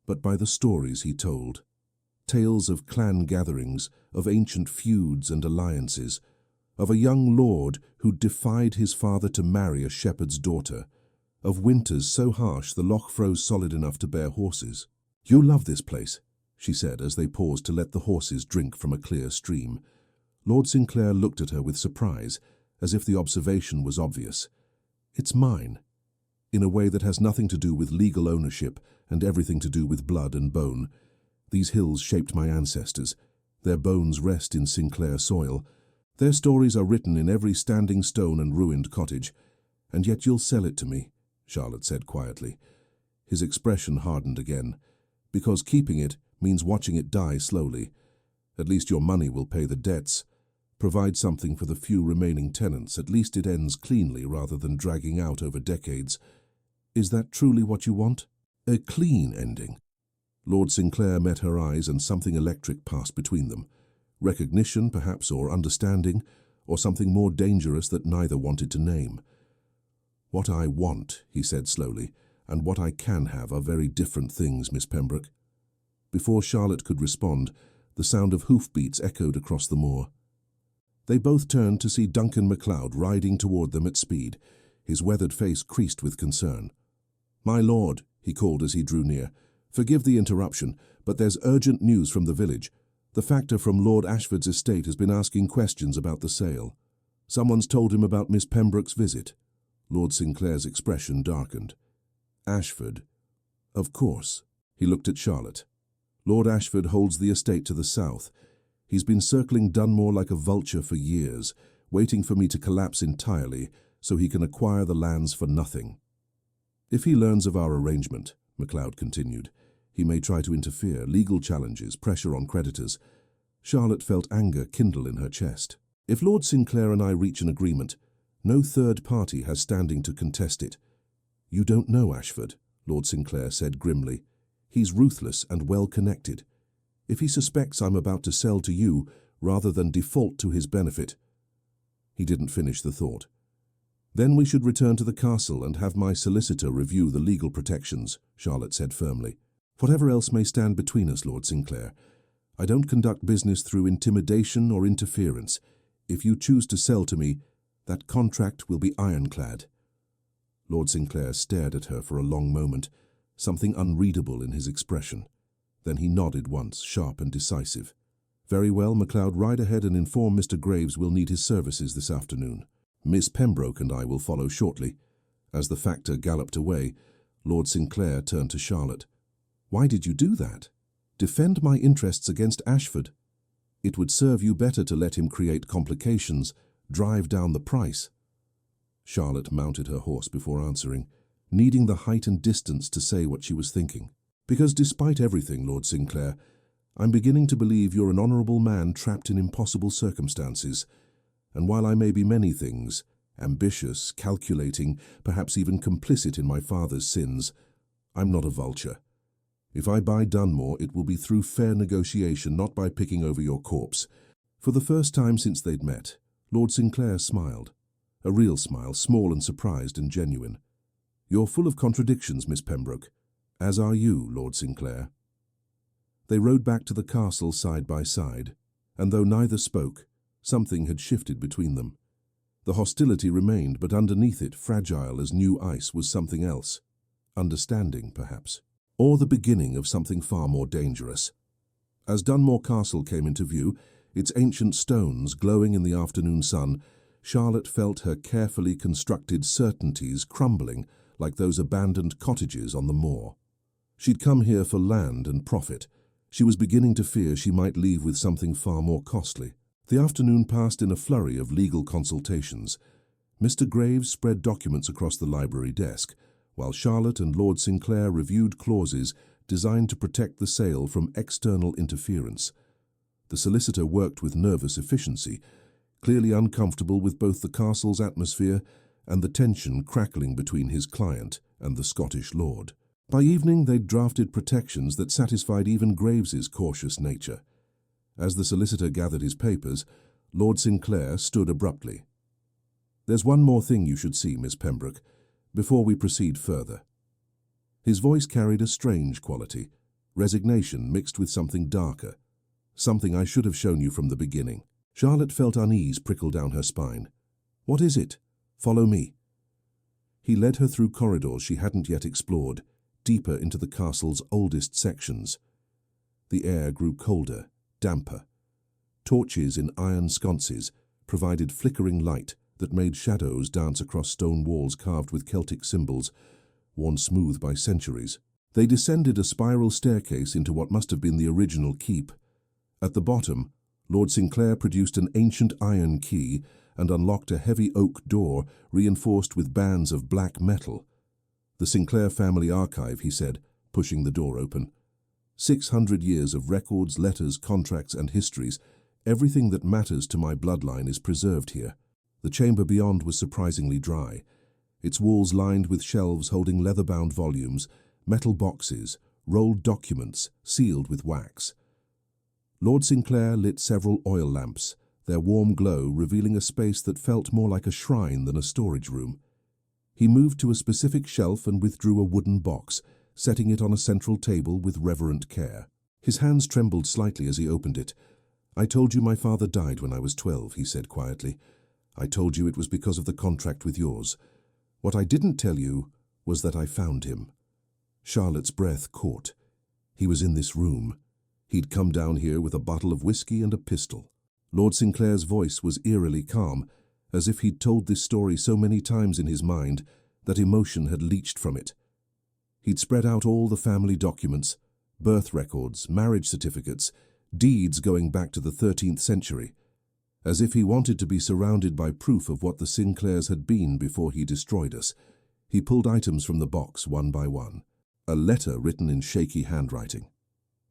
but by the stories he told. Tales of clan gatherings, of ancient feuds and alliances, of a young lord who defied his father to marry a shepherd's daughter, of winters so harsh the loch froze solid enough to bear horses. You love this place, she said as they paused to let the horses drink from a clear stream. Lord Sinclair looked at her with surprise, as if the observation was obvious. It's mine, in a way that has nothing to do with legal ownership and everything to do with blood and bone. These hills shaped my ancestors. Their bones rest in Sinclair soil. Their stories are written in every standing stone and ruined cottage. And yet you'll sell it to me, Charlotte said quietly. His expression hardened again. "Because keeping it means watching it die slowly. At least your money will pay the debts. Provide something for the few remaining tenants. At least it ends cleanly rather than dragging out over decades. Is that truly what you want? A clean ending?" Lord Sinclair met her eyes and something electric passed between them. Recognition, perhaps, or understanding, or something more dangerous that neither wanted to name. "What I want," he said slowly, "and what I can have are very different things, Miss Pembroke." Before Charlotte could respond, the sound of hoofbeats echoed across the moor. They both turned to see Duncan MacLeod riding toward them at speed, his weathered face creased with concern. "My lord," he called as he drew near, "forgive the interruption, but there's urgent news from the village. The factor from Lord Ashford's estate has been asking questions about the sale. Someone's told him about Miss Pembroke's visit." Lord Sinclair's expression darkened. "Ashford? Of course." He looked at Charlotte. "Lord Ashford holds the estate to the south. He's been circling Dunmore like a vulture for years, waiting for me to collapse entirely so he can acquire the lands for nothing. If he learns of our arrangement," MacLeod continued, "he may try to interfere, legal challenges, pressure on creditors." Charlotte felt anger kindle in her chest. "If Lord Sinclair and I reach an agreement, no third party has standing to contest it." "You don't know Ashford," Lord Sinclair said grimly. "He's ruthless and well-connected. If he suspects I'm about to sell to you rather than default to his benefit—" He didn't finish the thought. "Then we should return to the castle and have my solicitor review the legal protections," Charlotte said firmly. "Whatever else may stand between us, Lord Sinclair, I don't conduct business through intimidation or interference. If you choose to sell to me, that contract will be ironclad." Lord Sinclair stared at her for a long moment, something unreadable in his expression. Then he nodded once, sharp and decisive. "Very well, MacLeod, ride ahead and inform Mr. Graves we'll need his services this afternoon. Miss Pembroke and I will follow shortly." As the factor galloped away, Lord Sinclair turned to Charlotte. "Why did you do that? Defend my interests against Ashford. It would serve you better to let him create complications, drive down the price." Charlotte mounted her horse before answering, needing the height and distance to say what she was thinking. "Because despite everything, Lord Sinclair, I'm beginning to believe you're an honourable man trapped in impossible circumstances. And while I may be many things, ambitious, calculating, perhaps even complicit in my father's sins, I'm not a vulture. If I buy Dunmore, it will be through fair negotiation, not by picking over your corpse." For the first time since they'd met, Lord Sinclair smiled. A real smile, small and surprised and genuine. "You're full of contradictions, Miss Pembroke. As are you, Lord Sinclair." They rode back to the castle side by side, and though neither spoke, something had shifted between them. The hostility remained, but underneath it, fragile as new ice, was something else. Understanding, perhaps. Or the beginning of something far more dangerous. As Dunmore Castle came into view, its ancient stones glowing in the afternoon sun, Charlotte felt her carefully constructed certainties crumbling like those abandoned cottages on the moor. She'd come here for land and profit. She was beginning to fear she might leave with something far more costly. The afternoon passed in a flurry of legal consultations. Mr. Graves spread documents across the library desk, while Charlotte and Lord Sinclair reviewed clauses designed to protect the sale from external interference. The solicitor worked with nervous efficiency, clearly uncomfortable with both the castle's atmosphere and the tension crackling between his client and the Scottish lord. By evening, they'd drafted protections that satisfied even Graves's cautious nature. As the solicitor gathered his papers, Lord Sinclair stood abruptly. "There's one more thing you should see, Miss Pembroke, before we proceed further." His voice carried a strange quality, resignation mixed with something darker, something I should have shown you from the beginning. Charlotte felt unease prickle down her spine. "What is it? Follow me." He led her through corridors she hadn't yet explored, deeper into the castle's oldest sections. The air grew colder, damper. Torches in iron sconces provided flickering light that made shadows dance across stone walls carved with Celtic symbols, worn smooth by centuries. They descended a spiral staircase into what must have been the original keep. At the bottom, Lord Sinclair produced an ancient iron key and unlocked a heavy oak door reinforced with bands of black metal. The Sinclair family archive, he said, pushing the door open. 600 years of records, letters, contracts, and histories. Everything that matters to my bloodline is preserved here. The chamber beyond was surprisingly dry, its walls lined with shelves holding leather-bound volumes, metal boxes, rolled documents, sealed with wax. Lord Sinclair lit several oil lamps, their warm glow revealing a space that felt more like a shrine than a storage room. He moved to a specific shelf and withdrew a wooden box, setting it on a central table with reverent care. His hands trembled slightly as he opened it. "I told you my father died when I was 12, he said quietly. "I told you it was because of the contract with yours. What I didn't tell you was that I found him." Charlotte's breath caught. He was in this room. He'd come down here with a bottle of whiskey and a pistol. Lord Sinclair's voice was eerily calm, as if he'd told this story so many times in his mind that emotion had leached from it. He'd spread out all the family documents, birth records, marriage certificates, deeds going back to the 13th century, as if he wanted to be surrounded by proof of what the Sinclairs had been before he destroyed us. He pulled items from the box one by one. A letter written in shaky handwriting.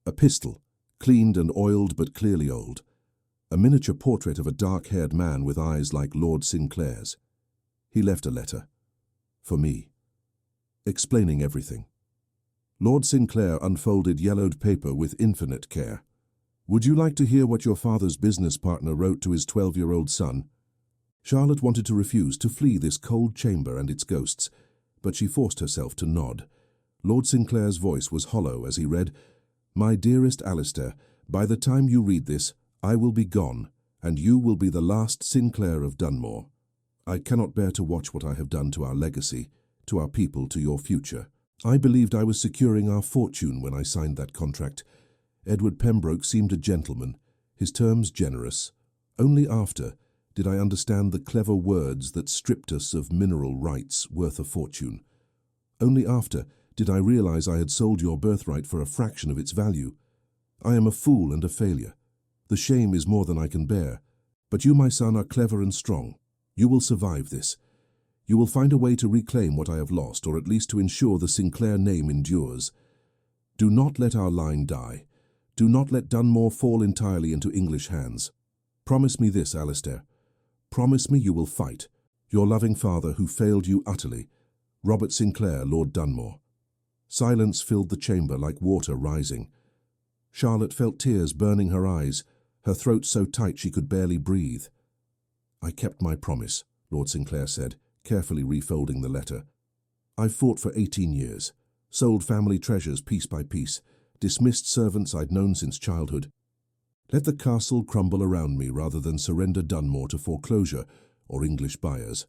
A pistol, cleaned and oiled but clearly old. A miniature portrait of a dark-haired man with eyes like Lord Sinclair's. He left a letter. For me. Explaining everything. Lord Sinclair unfolded yellowed paper with infinite care. "Would you like to hear what your father's business partner wrote to his 12-year-old son?" Charlotte wanted to refuse, to flee this cold chamber and its ghosts, but she forced herself to nod. Lord Sinclair's voice was hollow as he read, "My dearest Alistair, by the time you read this, I will be gone, and you will be the last Sinclair of Dunmore. I cannot bear to watch what I have done to our legacy, to our people, to your future. I believed I was securing our fortune when I signed that contract. Edward Pembroke seemed a gentleman, his terms generous. Only after did I understand the clever words that stripped us of mineral rights worth a fortune. Only after did I realize I had sold your birthright for a fraction of its value. I am a fool and a failure. The shame is more than I can bear. But you, my son, are clever and strong. You will survive this. You will find a way to reclaim what I have lost, or at least to ensure the Sinclair name endures. Do not let our line die. Do not let Dunmore fall entirely into English hands. Promise me this, Alistair. Promise me you will fight. Your loving father who failed you utterly, Robert Sinclair, Lord Dunmore." Silence filled the chamber like water rising. Charlotte felt tears burning her eyes, her throat so tight she could barely breathe. "I kept my promise," Lord Sinclair said, carefully refolding the letter. "I've fought for 18 years, sold family treasures piece by piece, dismissed servants I'd known since childhood. Let the castle crumble around me rather than surrender Dunmore to foreclosure or English buyers."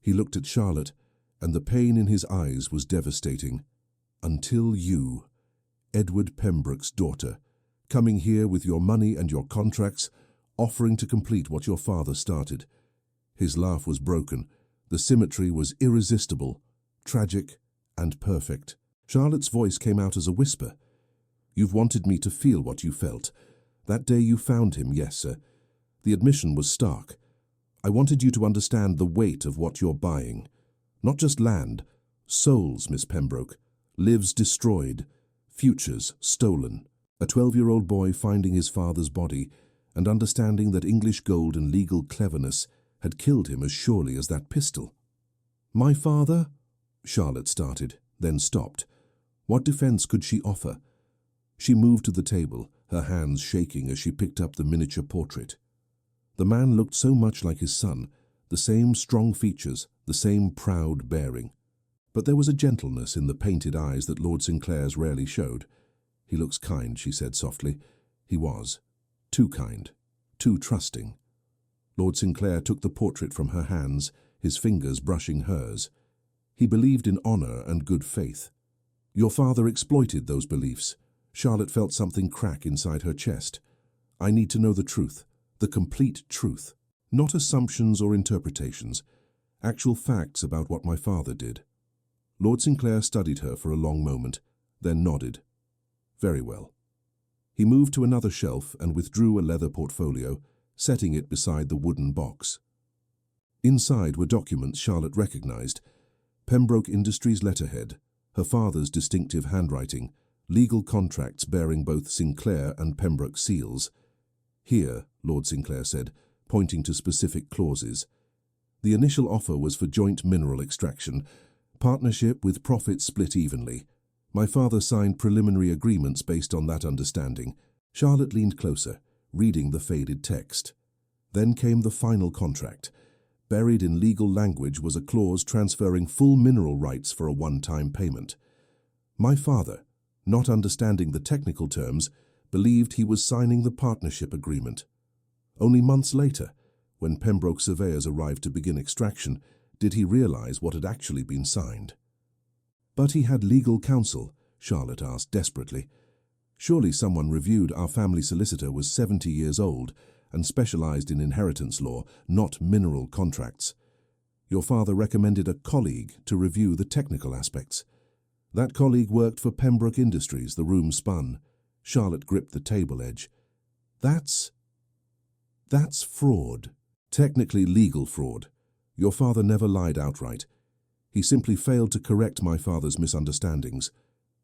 He looked at Charlotte, and the pain in his eyes was devastating. "Until you, Edward Pembroke's daughter, coming here with your money and your contracts, offering to complete what your father started." His laugh was broken. The symmetry was irresistible, tragic, and perfect. Charlotte's voice came out as a whisper. "You've wanted me to feel what you felt. That day you found him, yes, sir. The admission was stark. I wanted you to understand the weight of what you're buying. Not just land, souls, Miss Pembroke. Lives destroyed, futures stolen. A 12-year-old boy finding his father's body and understanding that English gold and legal cleverness had killed him as surely as that pistol." "My father?" Charlotte started, then stopped. What defense could she offer? She moved to the table, her hands shaking as she picked up the miniature portrait. The man looked so much like his son, the same strong features, the same proud bearing. But there was a gentleness in the painted eyes that Lord Sinclair's rarely showed. "He looks kind," she said softly. He was. Too kind. Too trusting. Lord Sinclair took the portrait from her hands, his fingers brushing hers. He believed in honor and good faith. "Your father exploited those beliefs." Charlotte felt something crack inside her chest. "I need to know the truth, the complete truth. Not assumptions or interpretations. Actual facts about what my father did." Lord Sinclair studied her for a long moment, then nodded. "Very well." He moved to another shelf and withdrew a leather portfolio, setting it beside the wooden box. Inside were documents Charlotte recognized. Pembroke Industries letterhead, her father's distinctive handwriting, legal contracts bearing both Sinclair and Pembroke seals. Here, Lord Sinclair said, pointing to specific clauses. The initial offer was for joint mineral extraction, partnership with profits split evenly. My father signed preliminary agreements based on that understanding. Charlotte leaned closer, reading the faded text. Then came the final contract. Buried in legal language was a clause transferring full mineral rights for a one-time payment. My father, not understanding the technical terms, believed he was signing the partnership agreement. Only months later, when Pembroke surveyors arrived to begin extraction, did he realize what had actually been signed. But he had legal counsel, Charlotte asked desperately. Surely someone reviewed our family solicitor was 70 years old and specialized in inheritance law, not mineral contracts. Your father recommended a colleague to review the technical aspects. That colleague worked for Pembroke Industries, the room spun. Charlotte gripped the table edge. That's fraud. Technically legal fraud. Your father never lied outright. He simply failed to correct my father's misunderstandings.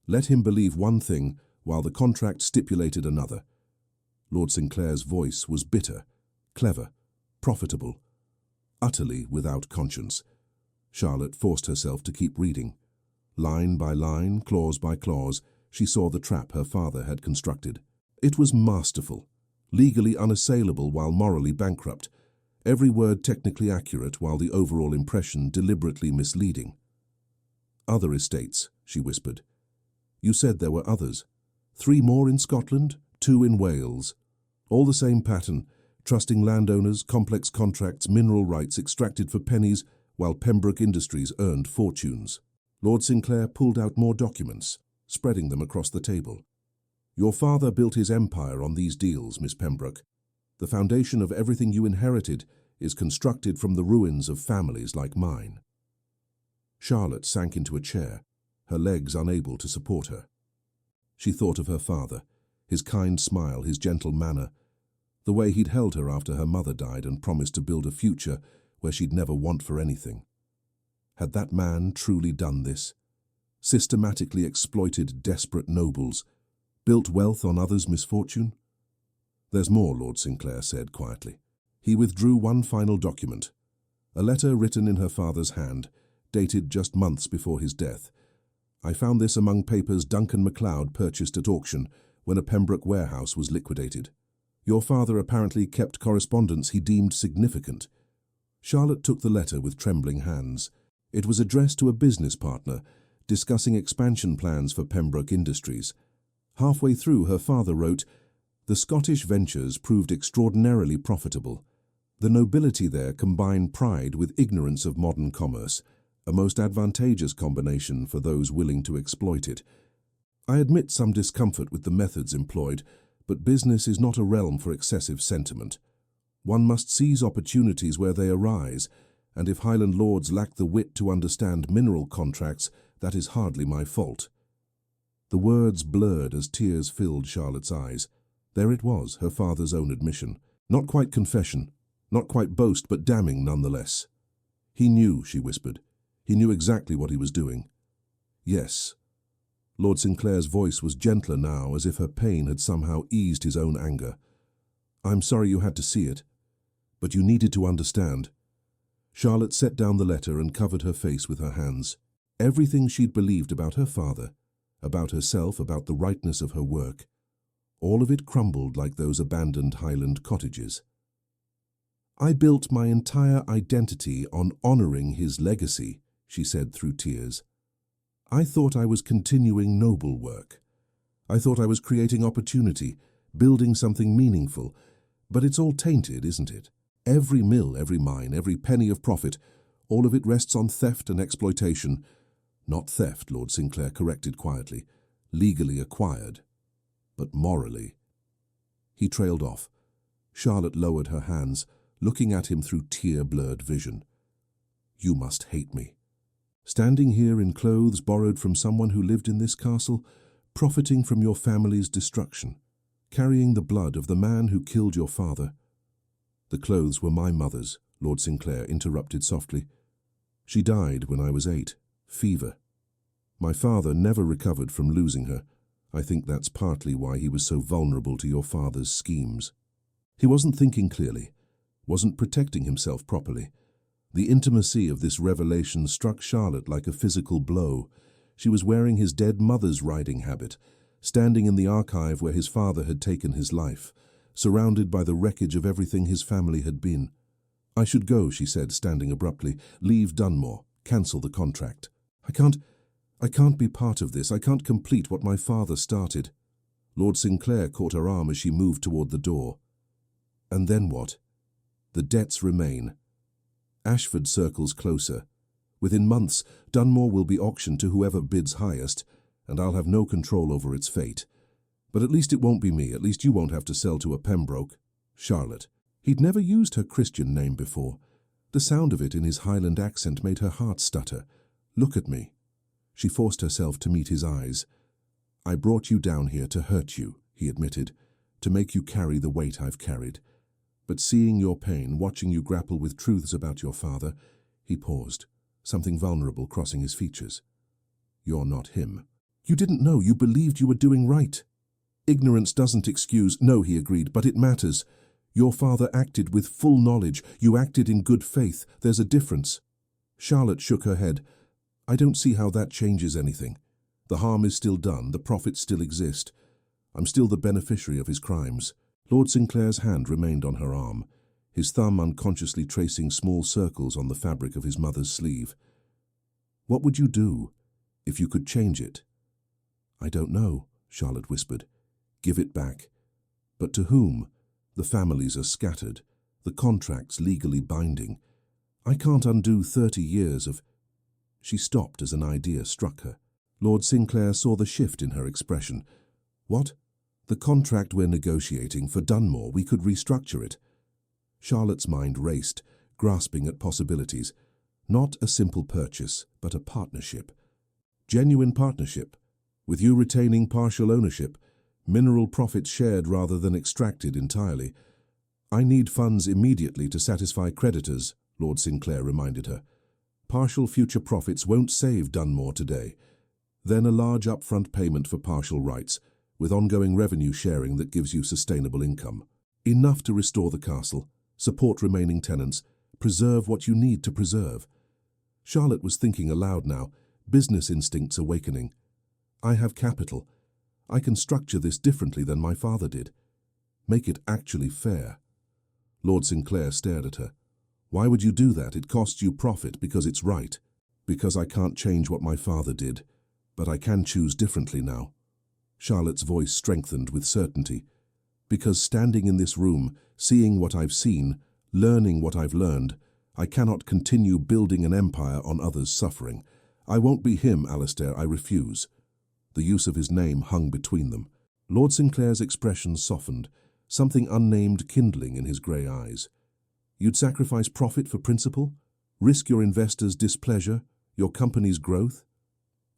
Let him believe one thing while the contract stipulated another. Lord Sinclair's voice was bitter, clever, profitable, utterly without conscience. Charlotte forced herself to keep reading. Line by line, clause by clause, she saw the trap her father had constructed. It was masterful, legally unassailable while morally bankrupt, every word technically accurate while the overall impression deliberately misleading. Other estates, she whispered. You said there were others. 3 more in Scotland, 2 in Wales. All the same pattern, trusting landowners, complex contracts, mineral rights extracted for pennies, while Pembroke Industries earned fortunes. Lord Sinclair pulled out more documents, spreading them across the table. Your father built his empire on these deals, Miss Pembroke. The foundation of everything you inherited is constructed from the ruins of families like mine. Charlotte sank into a chair, her legs unable to support her. She thought of her father, his kind smile, his gentle manner, the way he'd held her after her mother died and promised to build a future where she'd never want for anything. Had that man truly done this? Systematically exploited desperate nobles, built wealth on others' misfortune? There's more, Lord Sinclair said quietly. He withdrew one final document, a letter written in her father's hand, dated just months before his death. I found this among papers Duncan MacLeod purchased at auction when a Pembroke warehouse was liquidated. Your father apparently kept correspondence he deemed significant. Charlotte took the letter with trembling hands. It was addressed to a business partner, discussing expansion plans for Pembroke Industries. Halfway through, her father wrote, "The Scottish ventures proved extraordinarily profitable. The nobility there combined pride with ignorance of modern commerce, a most advantageous combination for those willing to exploit it. I admit some discomfort with the methods employed, but business is not a realm for excessive sentiment. One must seize opportunities where they arise, and if Highland lords lack the wit to understand mineral contracts, that is hardly my fault." The words blurred as tears filled Charlotte's eyes. There it was, her father's own admission. Not quite confession, not quite boast, but damning nonetheless. He knew, she whispered. He knew exactly what he was doing. Yes. Lord Sinclair's voice was gentler now, as if her pain had somehow eased his own anger. "I'm sorry you had to see it, but you needed to understand." Charlotte set down the letter and covered her face with her hands. Everything she'd believed about her father, about herself, about the rightness of her work, all of it crumbled like those abandoned Highland cottages. "I built my entire identity on honoring his legacy," she said through tears. "I thought I was continuing noble work. I thought I was creating opportunity, building something meaningful. But it's all tainted, isn't it? Every mill, every mine, every penny of profit, all of it rests on theft and exploitation." "Not theft," Lord Sinclair corrected quietly. "Legally acquired. But morally." He trailed off. Charlotte lowered her hands, looking at him through tear-blurred vision. "You must hate me. Standing here in clothes borrowed from someone who lived in this castle, profiting from your family's destruction, carrying the blood of the man who killed your father." "The clothes were my mother's," Lord Sinclair interrupted softly. "She died when I was 8. Fever. My father never recovered from losing her. I think that's partly why he was so vulnerable to your father's schemes. He wasn't thinking clearly, wasn't protecting himself properly. The intimacy of this revelation struck Charlotte like a physical blow. She was wearing his dead mother's riding habit, standing in the archive where his father had taken his life, surrounded by the wreckage of everything his family had been. "I should go," she said, standing abruptly. "Leave Dunmore. Cancel the contract. I can't be part of this. I can't complete what my father started." Lord Sinclair caught her arm as she moved toward the door. "And then what?" "The debts remain. Ashford circles closer. Within months, Dunmore will be auctioned to whoever bids highest, and I'll have no control over its fate. But at least it won't be me. At least you won't have to sell to a Pembroke." Charlotte. He'd never used her Christian name before. The sound of it in his Highland accent made her heart stutter. "Look at me." She forced herself to meet his eyes. "I brought you down here to hurt you," he admitted, "to make you carry the weight I've carried. But seeing your pain, watching you grapple with truths about your father," he paused, something vulnerable crossing his features. "You're not him. You didn't know. You believed you were doing right." "Ignorance doesn't excuse—" "No," he agreed, "but it matters. Your father acted with full knowledge. You acted in good faith. There's a difference." Charlotte shook her head. "I don't see how that changes anything. The harm is still done. The profits still exist. I'm still the beneficiary of his crimes." Lord Sinclair's hand remained on her arm, his thumb unconsciously tracing small circles on the fabric of his mother's sleeve. "What would you do if you could change it?" "I don't know," Charlotte whispered. "Give it back. But to whom? The families are scattered, the contracts legally binding. I can't undo 30 years of—" She stopped as an idea struck her. Lord Sinclair saw the shift in her expression. "What?" "The contract we're negotiating for Dunmore, we could restructure it." Charlotte's mind raced, grasping at possibilities. Not a simple purchase, but a partnership. Genuine partnership, with you retaining partial ownership, mineral profits shared rather than extracted entirely. "I need funds immediately to satisfy creditors," Lord Sinclair reminded her. "Partial future profits won't save Dunmore today. Then a large upfront payment for partial rights, with ongoing revenue sharing that gives you sustainable income. Enough to restore the castle, support remaining tenants, preserve what you need to preserve." Charlotte was thinking aloud now, business instincts awakening. "I have capital. I can structure this differently than my father did. Make it actually fair." Lord Sinclair stared at her. "Why would you do that? It costs you profit because it's right." "Because I can't change what my father did, but I can choose differently now." Charlotte's voice strengthened with certainty. "Because standing in this room, seeing what I've seen, learning what I've learned, I cannot continue building an empire on others' suffering. I won't be him, Alistair, I refuse." The use of his name hung between them. Lord Sinclair's expression softened, something unnamed kindling in his grey eyes. "You'd sacrifice profit for principle? Risk your investors' displeasure, your company's growth?"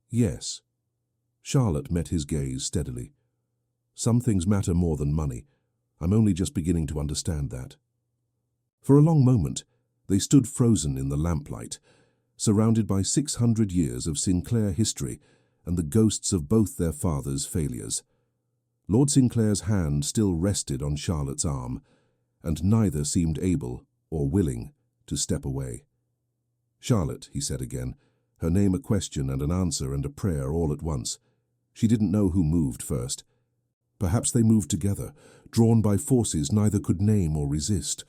"Yes." Charlotte met his gaze steadily. "Some things matter more than money. I'm only just beginning to understand that." For a long moment, they stood frozen in the lamplight, surrounded by 600 years of Sinclair history and the ghosts of both their fathers' failures. Lord Sinclair's hand still rested on Charlotte's arm, and neither seemed able or willing to step away. "Charlotte," he said again, her name a question and an answer and a prayer all at once. She didn't know who moved first. Perhaps they moved together, drawn by forces neither could name or resist.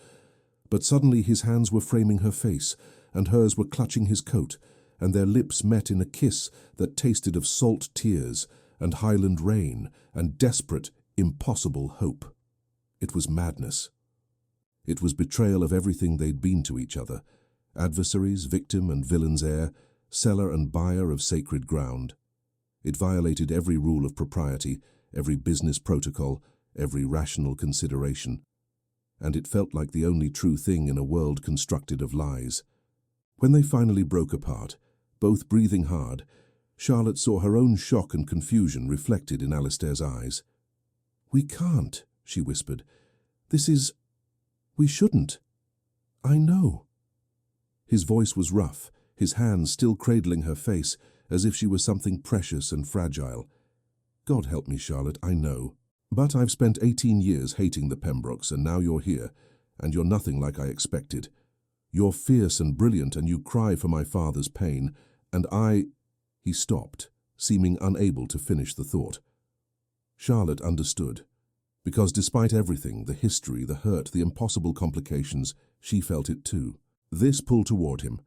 But suddenly his hands were framing her face, and hers were clutching his coat, and their lips met in a kiss that tasted of salt tears and Highland rain and desperate, impossible hope. It was madness. It was betrayal of everything they'd been to each other, adversaries, victim and villain's heir, seller and buyer of sacred ground. It violated every rule of propriety, every business protocol, every rational consideration. And it felt like the only true thing in a world constructed of lies. When they finally broke apart, both breathing hard, Charlotte saw her own shock and confusion reflected in Alistair's eyes. "We can't," she whispered. We shouldn't. I know." His voice was rough, his hands still cradling her face as if she was something precious and fragile. God help me, Charlotte, I know. But I've spent 18 years hating the Pembrokes, and now you're here, and you're nothing like I expected. You're fierce and brilliant, and you cry for my father's pain, and I—" He stopped, seeming unable to finish the thought. Charlotte understood, because despite everything, the history, the hurt, the impossible complications, she felt it too. This pull toward him,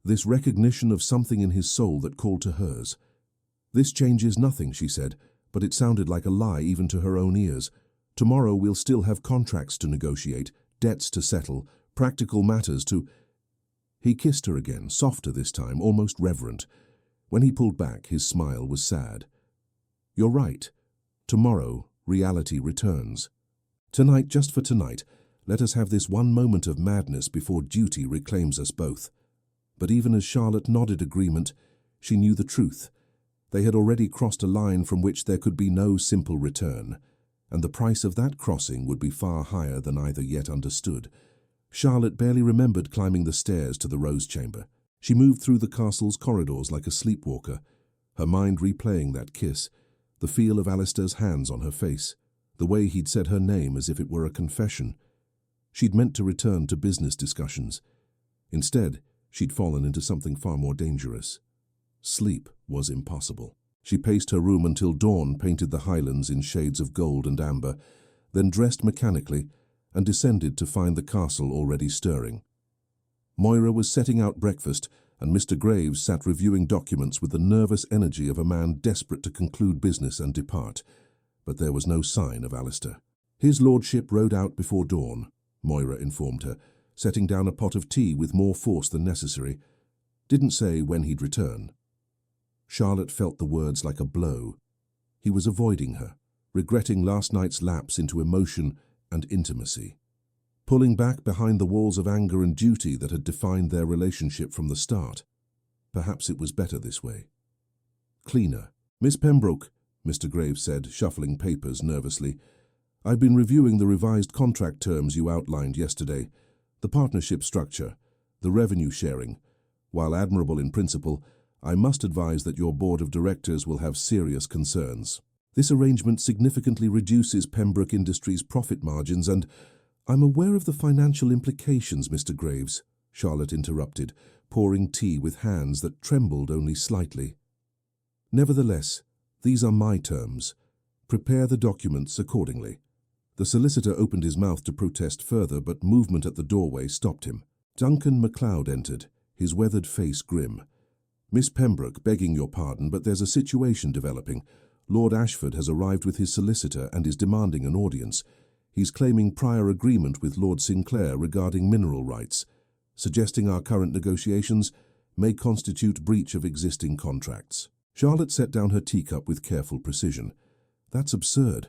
this recognition of something in his soul that called to hers. This changes nothing, she said, but it sounded like a lie even to her own ears. Tomorrow we'll still have contracts to negotiate, debts to settle, practical matters to— He kissed her again, softer this time, almost reverent. When he pulled back, his smile was sad. You're right. Tomorrow, reality returns. Tonight, just for tonight, let us have this one moment of madness before duty reclaims us both. But even as Charlotte nodded agreement, she knew the truth. They had already crossed a line from which there could be no simple return, and the price of that crossing would be far higher than either yet understood. Charlotte barely remembered climbing the stairs to the rose chamber. She moved through the castle's corridors like a sleepwalker, her mind replaying that kiss, the feel of Alistair's hands on her face, the way he'd said her name as if it were a confession. She'd meant to return to business discussions. Instead, she'd fallen into something far more dangerous. Sleep was impossible. She paced her room until dawn painted the highlands in shades of gold and amber, then dressed mechanically and descended to find the castle already stirring. Moira was setting out breakfast, and Mr. Graves sat reviewing documents with the nervous energy of a man desperate to conclude business and depart. But there was no sign of Alistair. His lordship rode out before dawn, Moira informed her, setting down a pot of tea with more force than necessary. Didn't say when he'd return. Charlotte felt the words like a blow. He was avoiding her, regretting last night's lapse into emotion and intimacy, pulling back behind the walls of anger and duty that had defined their relationship from the start. Perhaps it was better this way. Cleaner. Miss Pembroke, Mr. Graves said, shuffling papers nervously. I've been reviewing the revised contract terms you outlined yesterday, the partnership structure, the revenue sharing. While admirable in principle, I must advise that your board of directors will have serious concerns. This arrangement significantly reduces Pembroke Industries' profit margins and— I'm aware of the financial implications, Mr. Graves, Charlotte interrupted, pouring tea with hands that trembled only slightly. Nevertheless, these are my terms. Prepare the documents accordingly. The solicitor opened his mouth to protest further, but movement at the doorway stopped him. Duncan MacLeod entered, his weathered face grim. Miss Pembroke, begging your pardon, but there's a situation developing. Lord Ashford has arrived with his solicitor and is demanding an audience. He's claiming prior agreement with Lord Sinclair regarding mineral rights, suggesting our current negotiations may constitute breach of existing contracts. Charlotte set down her teacup with careful precision. That's absurd.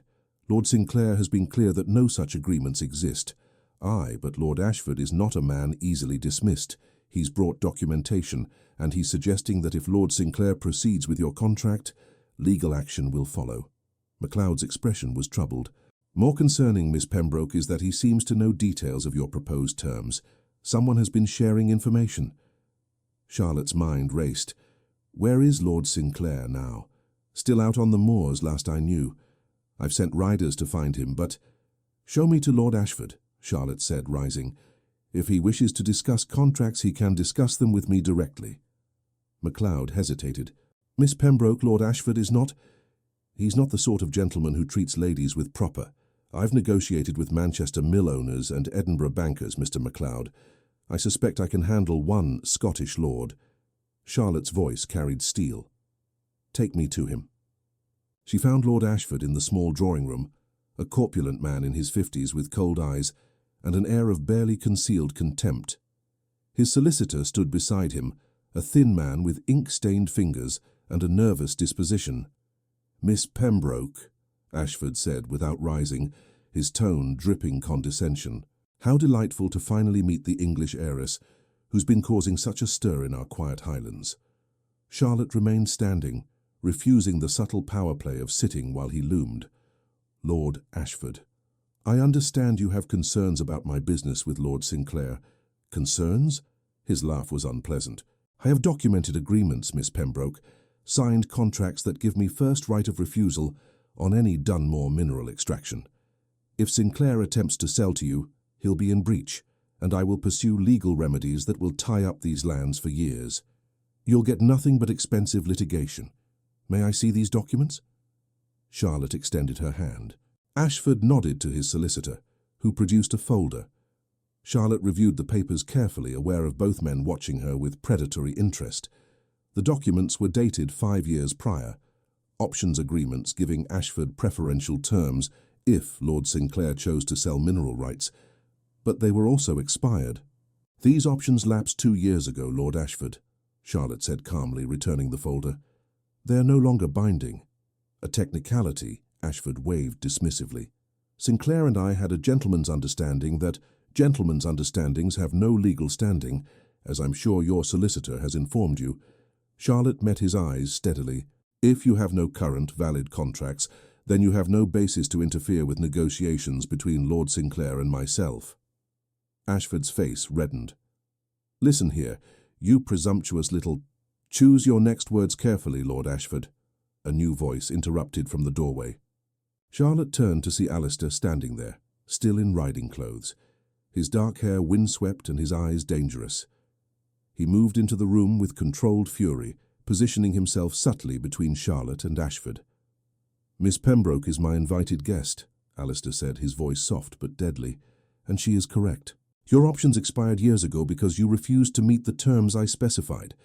Lord Sinclair has been clear that no such agreements exist. Aye, but Lord Ashford is not a man easily dismissed. He's brought documentation, and he's suggesting that if Lord Sinclair proceeds with your contract, legal action will follow. MacLeod's expression was troubled. More concerning, Miss Pembroke, is that he seems to know details of your proposed terms. Someone has been sharing information. Charlotte's mind raced. Where is Lord Sinclair now? Still out on the moors, last I knew. I've sent riders to find him, but— Show me to Lord Ashford, Charlotte said, rising. If he wishes to discuss contracts, he can discuss them with me directly. MacLeod hesitated. Miss Pembroke, Lord Ashford is not— He's not the sort of gentleman who treats ladies with proper. I've negotiated with Manchester mill owners and Edinburgh bankers, Mr. MacLeod. I suspect I can handle one Scottish lord. Charlotte's voice carried steel. Take me to him. She found Lord Ashford in the small drawing room, a corpulent man in his 50s with cold eyes and an air of barely concealed contempt. His solicitor stood beside him, a thin man with ink-stained fingers and a nervous disposition. Miss Pembroke, Ashford said without rising, his tone dripping condescension. How delightful to finally meet the English heiress, who's been causing such a stir in our quiet highlands. Charlotte remained standing, refusing the subtle power play of sitting while he loomed. Lord Ashford. I understand you have concerns about my business with Lord Sinclair. Concerns? His laugh was unpleasant. I have documented agreements, Miss Pembroke, signed contracts that give me first right of refusal on any Dunmore mineral extraction. If Sinclair attempts to sell to you, he'll be in breach, and I will pursue legal remedies that will tie up these lands for years. You'll get nothing but expensive litigation. May I see these documents? Charlotte extended her hand. Ashford nodded to his solicitor, who produced a folder. Charlotte reviewed the papers carefully, aware of both men watching her with predatory interest. The documents were dated 5 years prior, options agreements giving Ashford preferential terms if Lord Sinclair chose to sell mineral rights, but they were also expired. These options lapsed 2 years ago, Lord Ashford, Charlotte said calmly, returning the folder. They are no longer binding. A technicality, Ashford waved dismissively. Sinclair and I had a gentleman's understanding that gentlemen's understandings have no legal standing, as I'm sure your solicitor has informed you. Charlotte met his eyes steadily. If you have no current, valid contracts, then you have no basis to interfere with negotiations between Lord Sinclair and myself. Ashford's face reddened. Listen here, you presumptuous little— Choose your next words carefully, Lord Ashford. A new voice interrupted from the doorway. Charlotte turned to see Alistair standing there, still in riding clothes, his dark hair windswept and his eyes dangerous. He moved into the room with controlled fury, positioning himself subtly between Charlotte and Ashford. Miss Pembroke is my invited guest, Alistair said, his voice soft but deadly, and she is correct. Your options expired years ago because you refused to meet the terms I specified.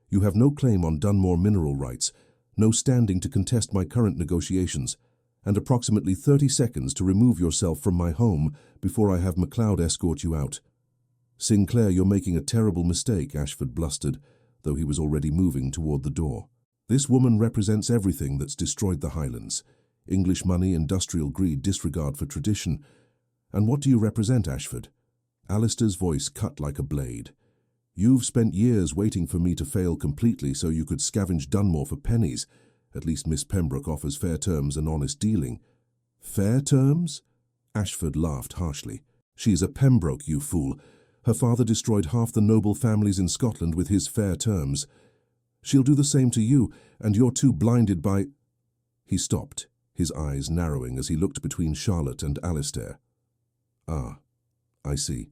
You have no claim on Dunmore mineral rights, no standing to contest my current negotiations, and approximately 30 seconds to remove yourself from my home before I have MacLeod escort you out. Sinclair, you're making a terrible mistake, Ashford blustered, though he was already moving toward the door. This woman represents everything that's destroyed the Highlands. English money, industrial greed, disregard for tradition. And what do you represent, Ashford? Alistair's voice cut like a blade. You've spent years waiting for me to fail completely so you could scavenge Dunmore for pennies. At least Miss Pembroke offers fair terms and honest dealing. Fair terms? Ashford laughed harshly. She's a Pembroke, you fool. Her father destroyed half the noble families in Scotland with his fair terms. She'll do the same to you, and you're too blinded by— He stopped, his eyes narrowing as he looked between Charlotte and Alistair. Ah, I see.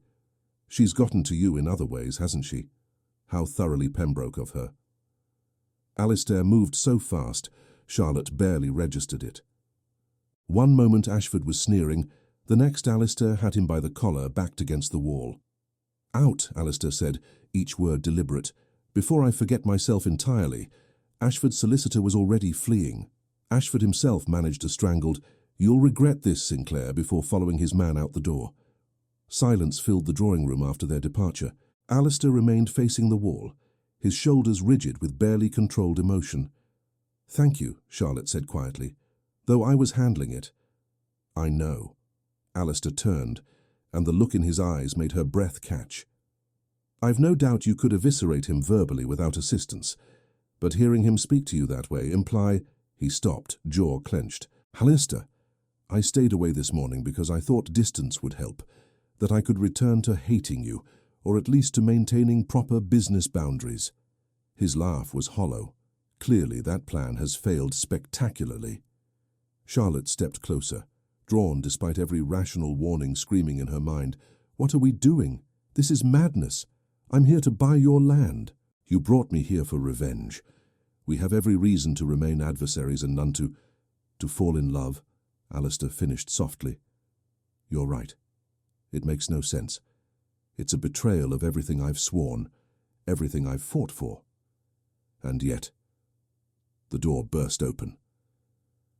She's gotten to you in other ways, hasn't she? How thoroughly Pembroke of her. Alistair moved so fast, Charlotte barely registered it. One moment Ashford was sneering, the next Alistair had him by the collar, backed against the wall. Out, Alistair said, each word deliberate. Before I forget myself entirely, Ashford's solicitor was already fleeing. Ashford himself managed a strangled, "You'll regret this, Sinclair," before following his man out the door. Silence filled the drawing room after their departure. Alistair remained facing the wall, his shoulders rigid with barely controlled emotion. "Thank you," Charlotte said quietly, "though I was handling it." "I know." Alistair turned, and the look in his eyes made her breath catch. "I've no doubt you could eviscerate him verbally without assistance, but hearing him speak to you that way imply—" He stopped, jaw clenched. "Alistair, I stayed away this morning because I thought distance would help, that I could return to hating you, or at least to maintaining proper business boundaries." His laugh was hollow. Clearly that plan has failed spectacularly. Charlotte stepped closer, drawn despite every rational warning screaming in her mind. "What are we doing? This is madness. I'm here to buy your land. You brought me here for revenge. We have every reason to remain adversaries and none to fall in love," Alistair finished softly. "You're right. It makes no sense. It's a betrayal of everything I've sworn, everything I've fought for. And yet—" The door burst open.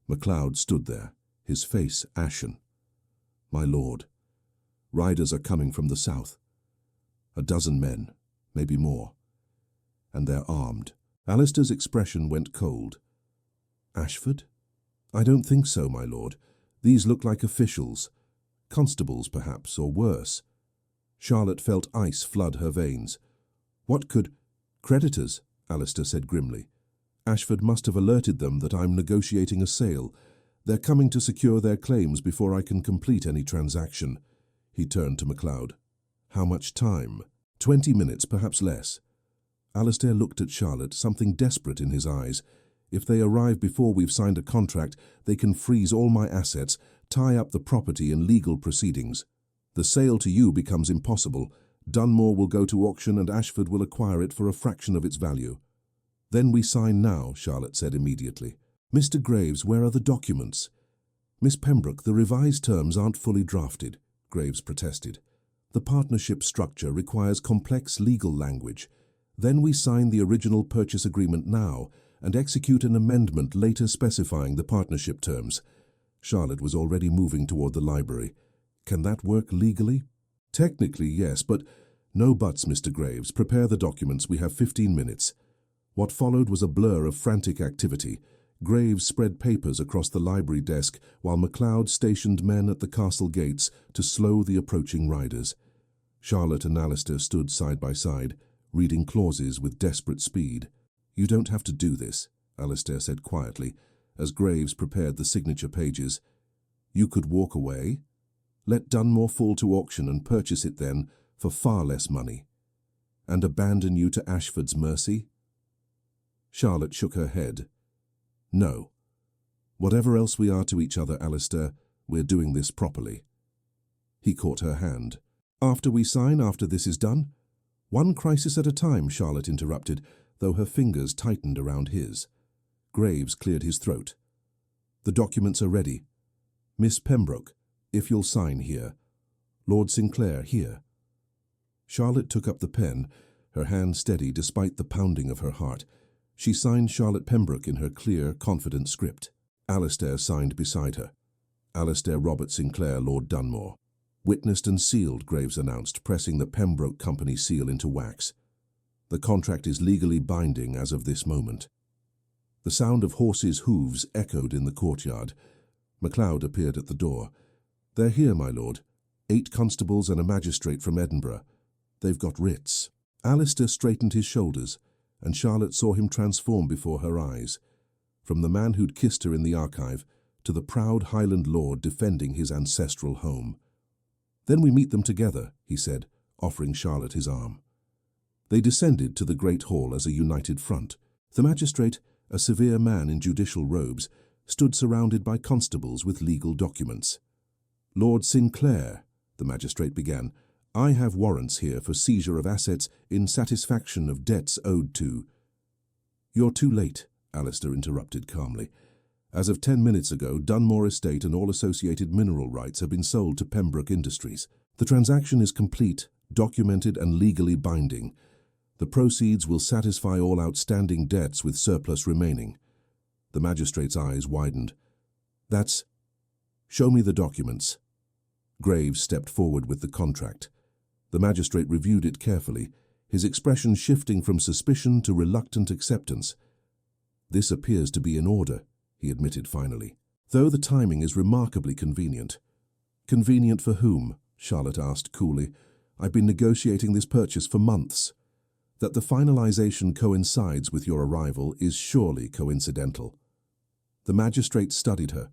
MacLeod stood there, his face ashen. "My lord, riders are coming from the south. 12 men, maybe more. And they're armed." Alistair's expression went cold. "Ashford? I don't think so, my lord. These look like officials. Constables, perhaps, or worse." Charlotte felt ice flood her veins. "What could—" "Creditors," Alistair said grimly. "Ashford must have alerted them that I'm negotiating a sale. They're coming to secure their claims before I can complete any transaction." He turned to MacLeod. "How much time?" 20 minutes, perhaps less." Alistair looked at Charlotte, something desperate in his eyes. If they arrive before we've signed a contract, they can freeze all my assets, tie up the property in legal proceedings. The sale to you becomes impossible. Dunmore will go to auction and Ashford will acquire it for a fraction of its value. Then we sign now, Charlotte said immediately. Mr. Graves, where are the documents? Miss Pembroke, the revised terms aren't fully drafted, Graves protested. The partnership structure requires complex legal language. Then we sign the original purchase agreement now and execute an amendment later specifying the partnership terms. Charlotte was already moving toward the library. Can that work legally? Technically, yes, but no buts, Mr. Graves. Prepare the documents. We have 15 minutes. What followed was a blur of frantic activity. Graves spread papers across the library desk while MacLeod stationed men at the castle gates to slow the approaching riders. Charlotte and Alistair stood side by side, reading clauses with desperate speed. You don't have to do this, Alistair said quietly, as Graves prepared the signature pages. You could walk away. Let Dunmore fall to auction and purchase it then for far less money. And abandon you to Ashford's mercy? Charlotte shook her head. No. Whatever else we are to each other, Alistair, we're doing this properly. He caught her hand. After we sign, after this is done? One crisis at a time, Charlotte interrupted, though her fingers tightened around his. Graves cleared his throat. The documents are ready. Miss Pembroke, if you'll sign here. Lord Sinclair, here. Charlotte took up the pen, her hand steady despite the pounding of her heart. She signed Charlotte Pembroke in her clear, confident script. Alistair signed beside her. Alistair Robert Sinclair, Lord Dunmore. Witnessed and sealed, Graves announced, pressing the Pembroke Company seal into wax. The contract is legally binding as of this moment. The sound of horses' hooves echoed in the courtyard. MacLeod appeared at the door. They're here, my lord. 8 constables and a magistrate from Edinburgh. They've got writs. Alistair straightened his shoulders, and Charlotte saw him transform before her eyes, from the man who'd kissed her in the archive to the proud Highland lord defending his ancestral home. Then we meet them together, he said, offering Charlotte his arm. They descended to the great hall as a united front. The magistrate, a severe man in judicial robes, stood surrounded by constables with legal documents. Lord Sinclair, the magistrate began, I have warrants here for seizure of assets in satisfaction of debts owed to— You're too late, Alistair interrupted calmly. As of 10 minutes ago, Dunmore Estate and all associated mineral rights have been sold to Pembroke Industries. The transaction is complete, documented and legally binding. The proceeds will satisfy all outstanding debts with surplus remaining. The magistrate's eyes widened. That's— Show me the documents. Graves stepped forward with the contract. The magistrate reviewed it carefully, his expression shifting from suspicion to reluctant acceptance. This appears to be in order, he admitted finally, though the timing is remarkably convenient. Convenient for whom? Charlotte asked coolly. I've been negotiating this purchase for months. That the finalization coincides with your arrival is surely coincidental. The magistrate studied her.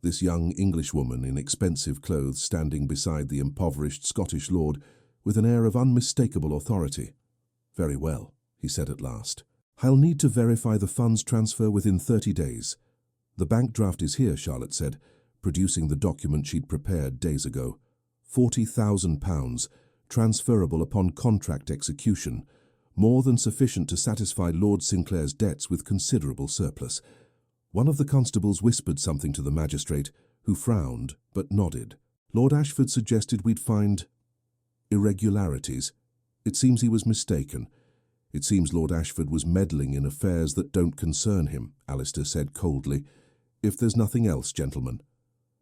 This young Englishwoman in expensive clothes standing beside the impoverished Scottish lord with an air of unmistakable authority. Very well, he said at last. I'll need to verify the funds transfer within 30 days. The bank draft is here, Charlotte said, producing the document she'd prepared days ago. £40,000, transferable upon contract execution, more than sufficient to satisfy Lord Sinclair's debts with considerable surplus. One of the constables whispered something to the magistrate, who frowned but nodded. Lord Ashford suggested we'd find irregularities. It seems he was mistaken. It seems Lord Ashford was meddling in affairs that don't concern him, Alistair said coldly. If there's nothing else, gentlemen.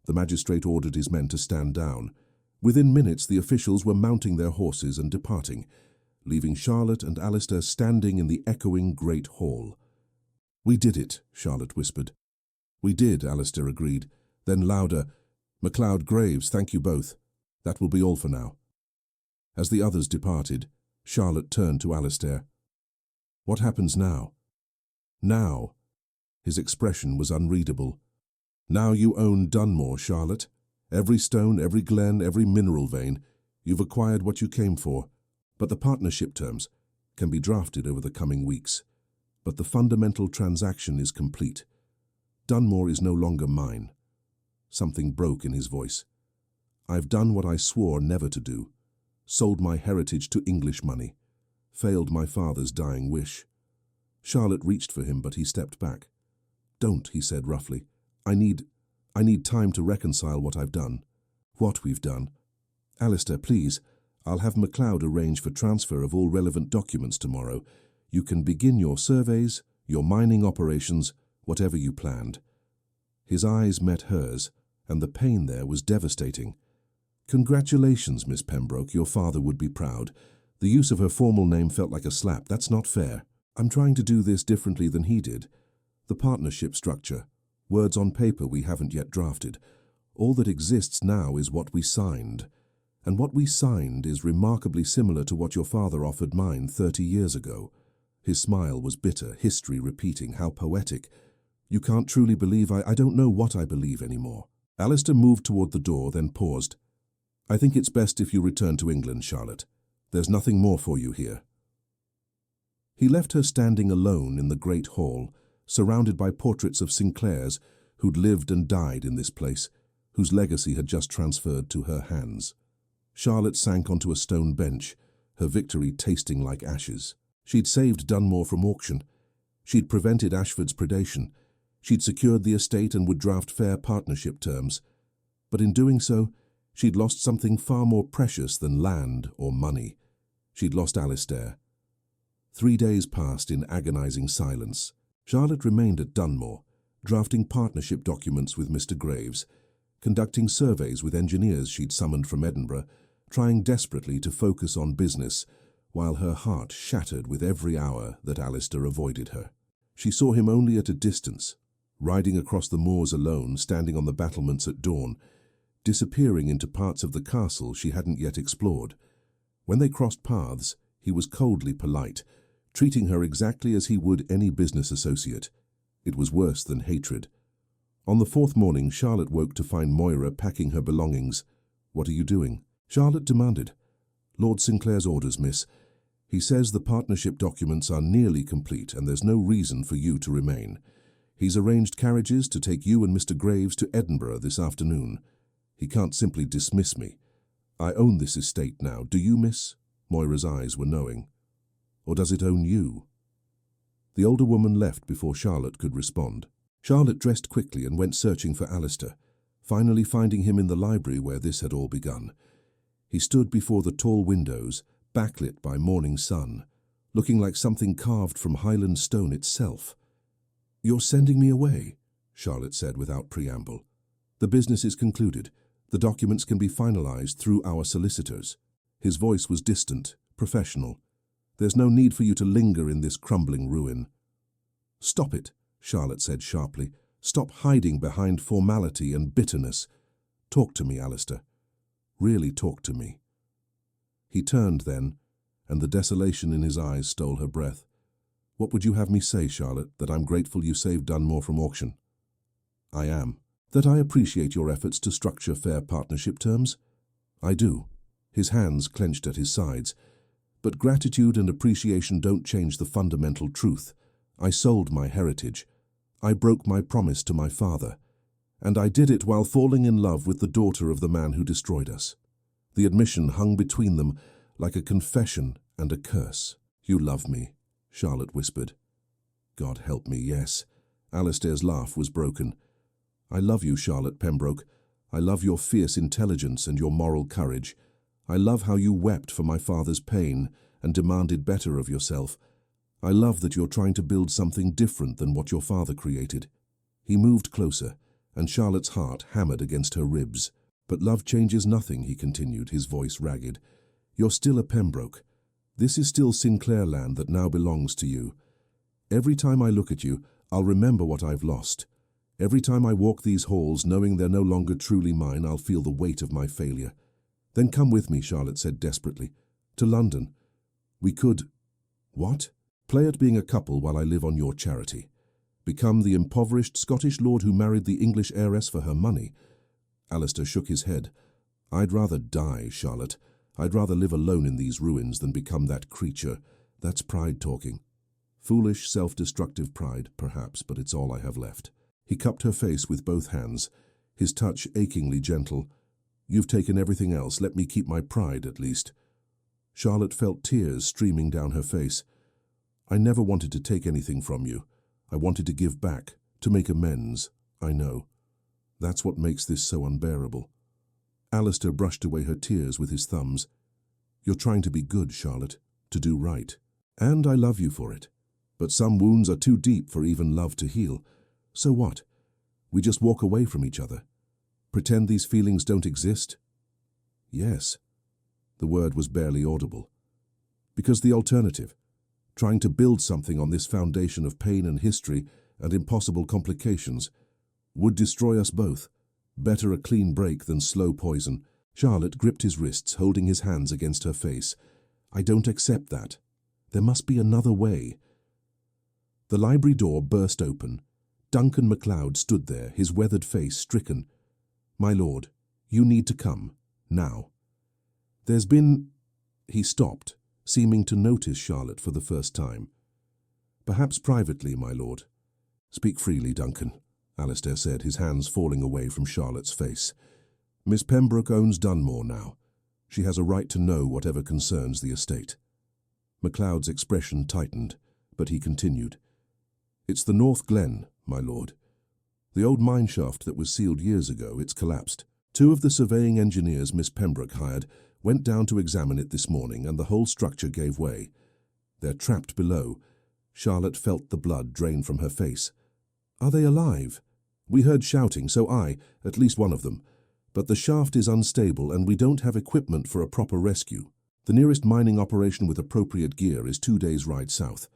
The magistrate ordered his men to stand down. Within minutes the officials were mounting their horses and departing, leaving Charlotte and Alistair standing in the echoing great hall. We did it, Charlotte whispered. We did, Alistair agreed. Then louder, MacLeod, Graves, thank you both. That will be all for now. As the others departed, Charlotte turned to Alistair. What happens now? Now. His expression was unreadable. Now you own Dunmore, Charlotte. Every stone, every glen, every mineral vein. You've acquired what you came for. But the partnership terms. can be drafted over the coming weeks, but the fundamental transaction is complete. Dunmore is no longer mine. Something broke in his voice. I've done what I swore never to do. Sold my heritage to English money. Failed my father's dying wish. Charlotte reached for him, but he stepped back. Don't, he said roughly. I need time to reconcile what I've done. What we've done. Alistair, please. I'll have MacLeod arrange for transfer of all relevant documents tomorrow. You can begin your surveys, your mining operations, whatever you planned. His eyes met hers, and the pain there was devastating. Congratulations, Miss Pembroke, your father would be proud. The use of her formal name felt like a slap. That's not fair. I'm trying to do this differently than he did. The partnership structure, words on paper we haven't yet drafted. All that exists now is what we signed. And what we signed is remarkably similar to what your father offered mine 30 years ago. His smile was bitter, history repeating, how poetic. You can't truly believe I don't know what I believe anymore. Alistair moved toward the door, then paused. I think it's best if you return to England, Charlotte. There's nothing more for you here. He left her standing alone in the great hall, surrounded by portraits of Sinclairs who'd lived and died in this place, whose legacy had just transferred to her hands. Charlotte sank onto a stone bench, her victory tasting like ashes. She'd saved Dunmore from auction. She'd prevented Ashford's predation. She'd secured the estate and would draft fair partnership terms. But in doing so, she'd lost something far more precious than land or money. She'd lost Alistair. 3 days passed in agonizing silence. Charlotte remained at Dunmore, drafting partnership documents with Mr. Graves, conducting surveys with engineers she'd summoned from Edinburgh, trying desperately to focus on business, while her heart shattered with every hour that Alistair avoided her. She saw him only at a distance, riding across the moors alone, standing on the battlements at dawn, disappearing into parts of the castle she hadn't yet explored. When they crossed paths, he was coldly polite, treating her exactly as he would any business associate. It was worse than hatred. On the 4th morning, Charlotte woke to find Moira packing her belongings. What are you doing? Charlotte demanded. Lord Sinclair's orders, miss. He says the partnership documents are nearly complete and there's no reason for you to remain. He's arranged carriages to take you and Mr. Graves to Edinburgh this afternoon. He can't simply dismiss me. I own this estate now. Do you, miss? Moira's eyes were knowing. Or does it own you? The older woman left before Charlotte could respond. Charlotte dressed quickly and went searching for Alistair, finally finding him in the library where this had all begun. He stood before the tall windows, backlit by morning sun, looking like something carved from Highland stone itself. You're sending me away, Charlotte said without preamble. The business is concluded. The documents can be finalized through our solicitors. His voice was distant, professional. There's no need for you to linger in this crumbling ruin. Stop it, Charlotte said sharply. Stop hiding behind formality and bitterness. Talk to me, Alistair. Really talk to me. He turned then, and the desolation in his eyes stole her breath. What would you have me say, Charlotte, that I'm grateful you saved Dunmore from auction? I am. That I appreciate your efforts to structure fair partnership terms? I do. His hands clenched at his sides. But gratitude and appreciation don't change the fundamental truth. I sold my heritage. I broke my promise to my father. And I did it while falling in love with the daughter of the man who destroyed us. The admission hung between them like a confession and a curse. You love me, Charlotte whispered. God help me, yes. Alistair's laugh was broken. I love you, Charlotte Pembroke. I love your fierce intelligence and your moral courage. I love how you wept for my father's pain and demanded better of yourself. I love that you're trying to build something different than what your father created. He moved closer, and Charlotte's heart hammered against her ribs. But love changes nothing, he continued, his voice ragged. You're still a Pembroke. This is still Sinclair land that now belongs to you. Every time I look at you, I'll remember what I've lost. Every time I walk these halls, knowing they're no longer truly mine, I'll feel the weight of my failure. Then come with me, Charlotte said desperately. To London. We could... What? Play at being a couple while I live on your charity. Become the impoverished Scottish lord who married the English heiress for her money. Alistair shook his head. I'd rather die, Charlotte. I'd rather live alone in these ruins than become that creature, That's pride talking. Foolish, self-destructive pride, perhaps, but it's all I have left. He cupped her face with both hands, his touch achingly gentle. You've taken everything else, let me keep my pride at least. Charlotte felt tears streaming down her face. I never wanted to take anything from you. I wanted to give back, to make amends, I know. That's what makes this so unbearable. Alistair brushed away her tears with his thumbs. You're trying to be good, Charlotte, to do right. And I love you for it. But some wounds are too deep for even love to heal. So what? We just walk away from each other. Pretend these feelings don't exist? Yes. The word was barely audible. Because the alternative, trying to build something on this foundation of pain and history and impossible complications, would destroy us both. Better a clean break than slow poison. Charlotte gripped his wrists, holding his hands against her face. I don't accept that. There must be another way. The library door burst open. Duncan MacLeod stood there, his weathered face stricken. My lord, you need to come, now. There's been... He stopped, seeming to notice Charlotte for the first time. Perhaps privately, my lord. Speak freely, Duncan, Alistair said, his hands falling away from Charlotte's face. Miss Pembroke owns Dunmore now. She has a right to know whatever concerns the estate. MacLeod's expression tightened, but he continued. It's the North Glen, my lord. The old mine shaft that was sealed years ago, it's collapsed. 2 of the surveying engineers Miss Pembroke hired went down to examine it this morning, and the whole structure gave way. They're trapped below. Charlotte felt the blood drain from her face. Are they alive? We heard shouting, so at least one of them. But the shaft is unstable and we don't have equipment for a proper rescue. The nearest mining operation with appropriate gear is 2 days' ride south.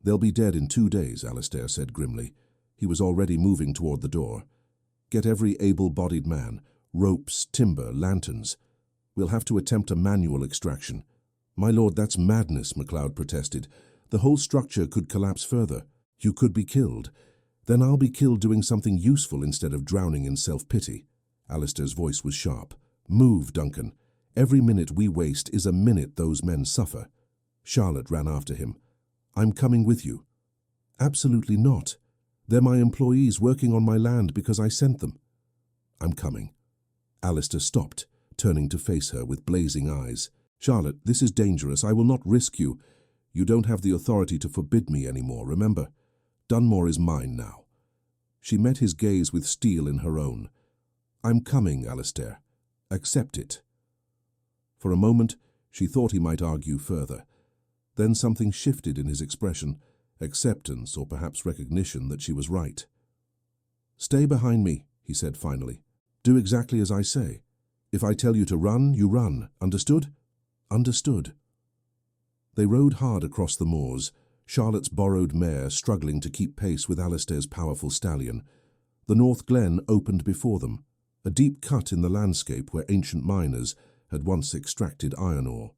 They'll be dead in 2 days, Alistair said grimly. He was already moving toward the door. Get every able-bodied man. Ropes, timber, lanterns. We'll have to attempt a manual extraction. My lord, that's madness, MacLeod protested. The whole structure could collapse further. You could be killed. Then I'll be killed doing something useful instead of drowning in self-pity. Alistair's voice was sharp. Move, Duncan. Every minute we waste is a minute those men suffer. Charlotte ran after him. I'm coming with you. Absolutely not. They're my employees working on my land because I sent them. I'm coming. Alistair stopped, turning to face her with blazing eyes. Charlotte, this is dangerous. I will not risk you. You don't have the authority to forbid me anymore, remember? Dunmore is mine now. She met his gaze with steel in her own. I'm coming, Alistair. Accept it. For a moment, she thought he might argue further. Then something shifted in his expression, acceptance or perhaps recognition that she was right. Stay behind me, he said finally. Do exactly as I say. If I tell you to run, you run. Understood? Understood. They rode hard across the moors, Charlotte's borrowed mare struggling to keep pace with Alistair's powerful stallion. The North Glen opened before them, a deep cut in the landscape where ancient miners had once extracted iron ore.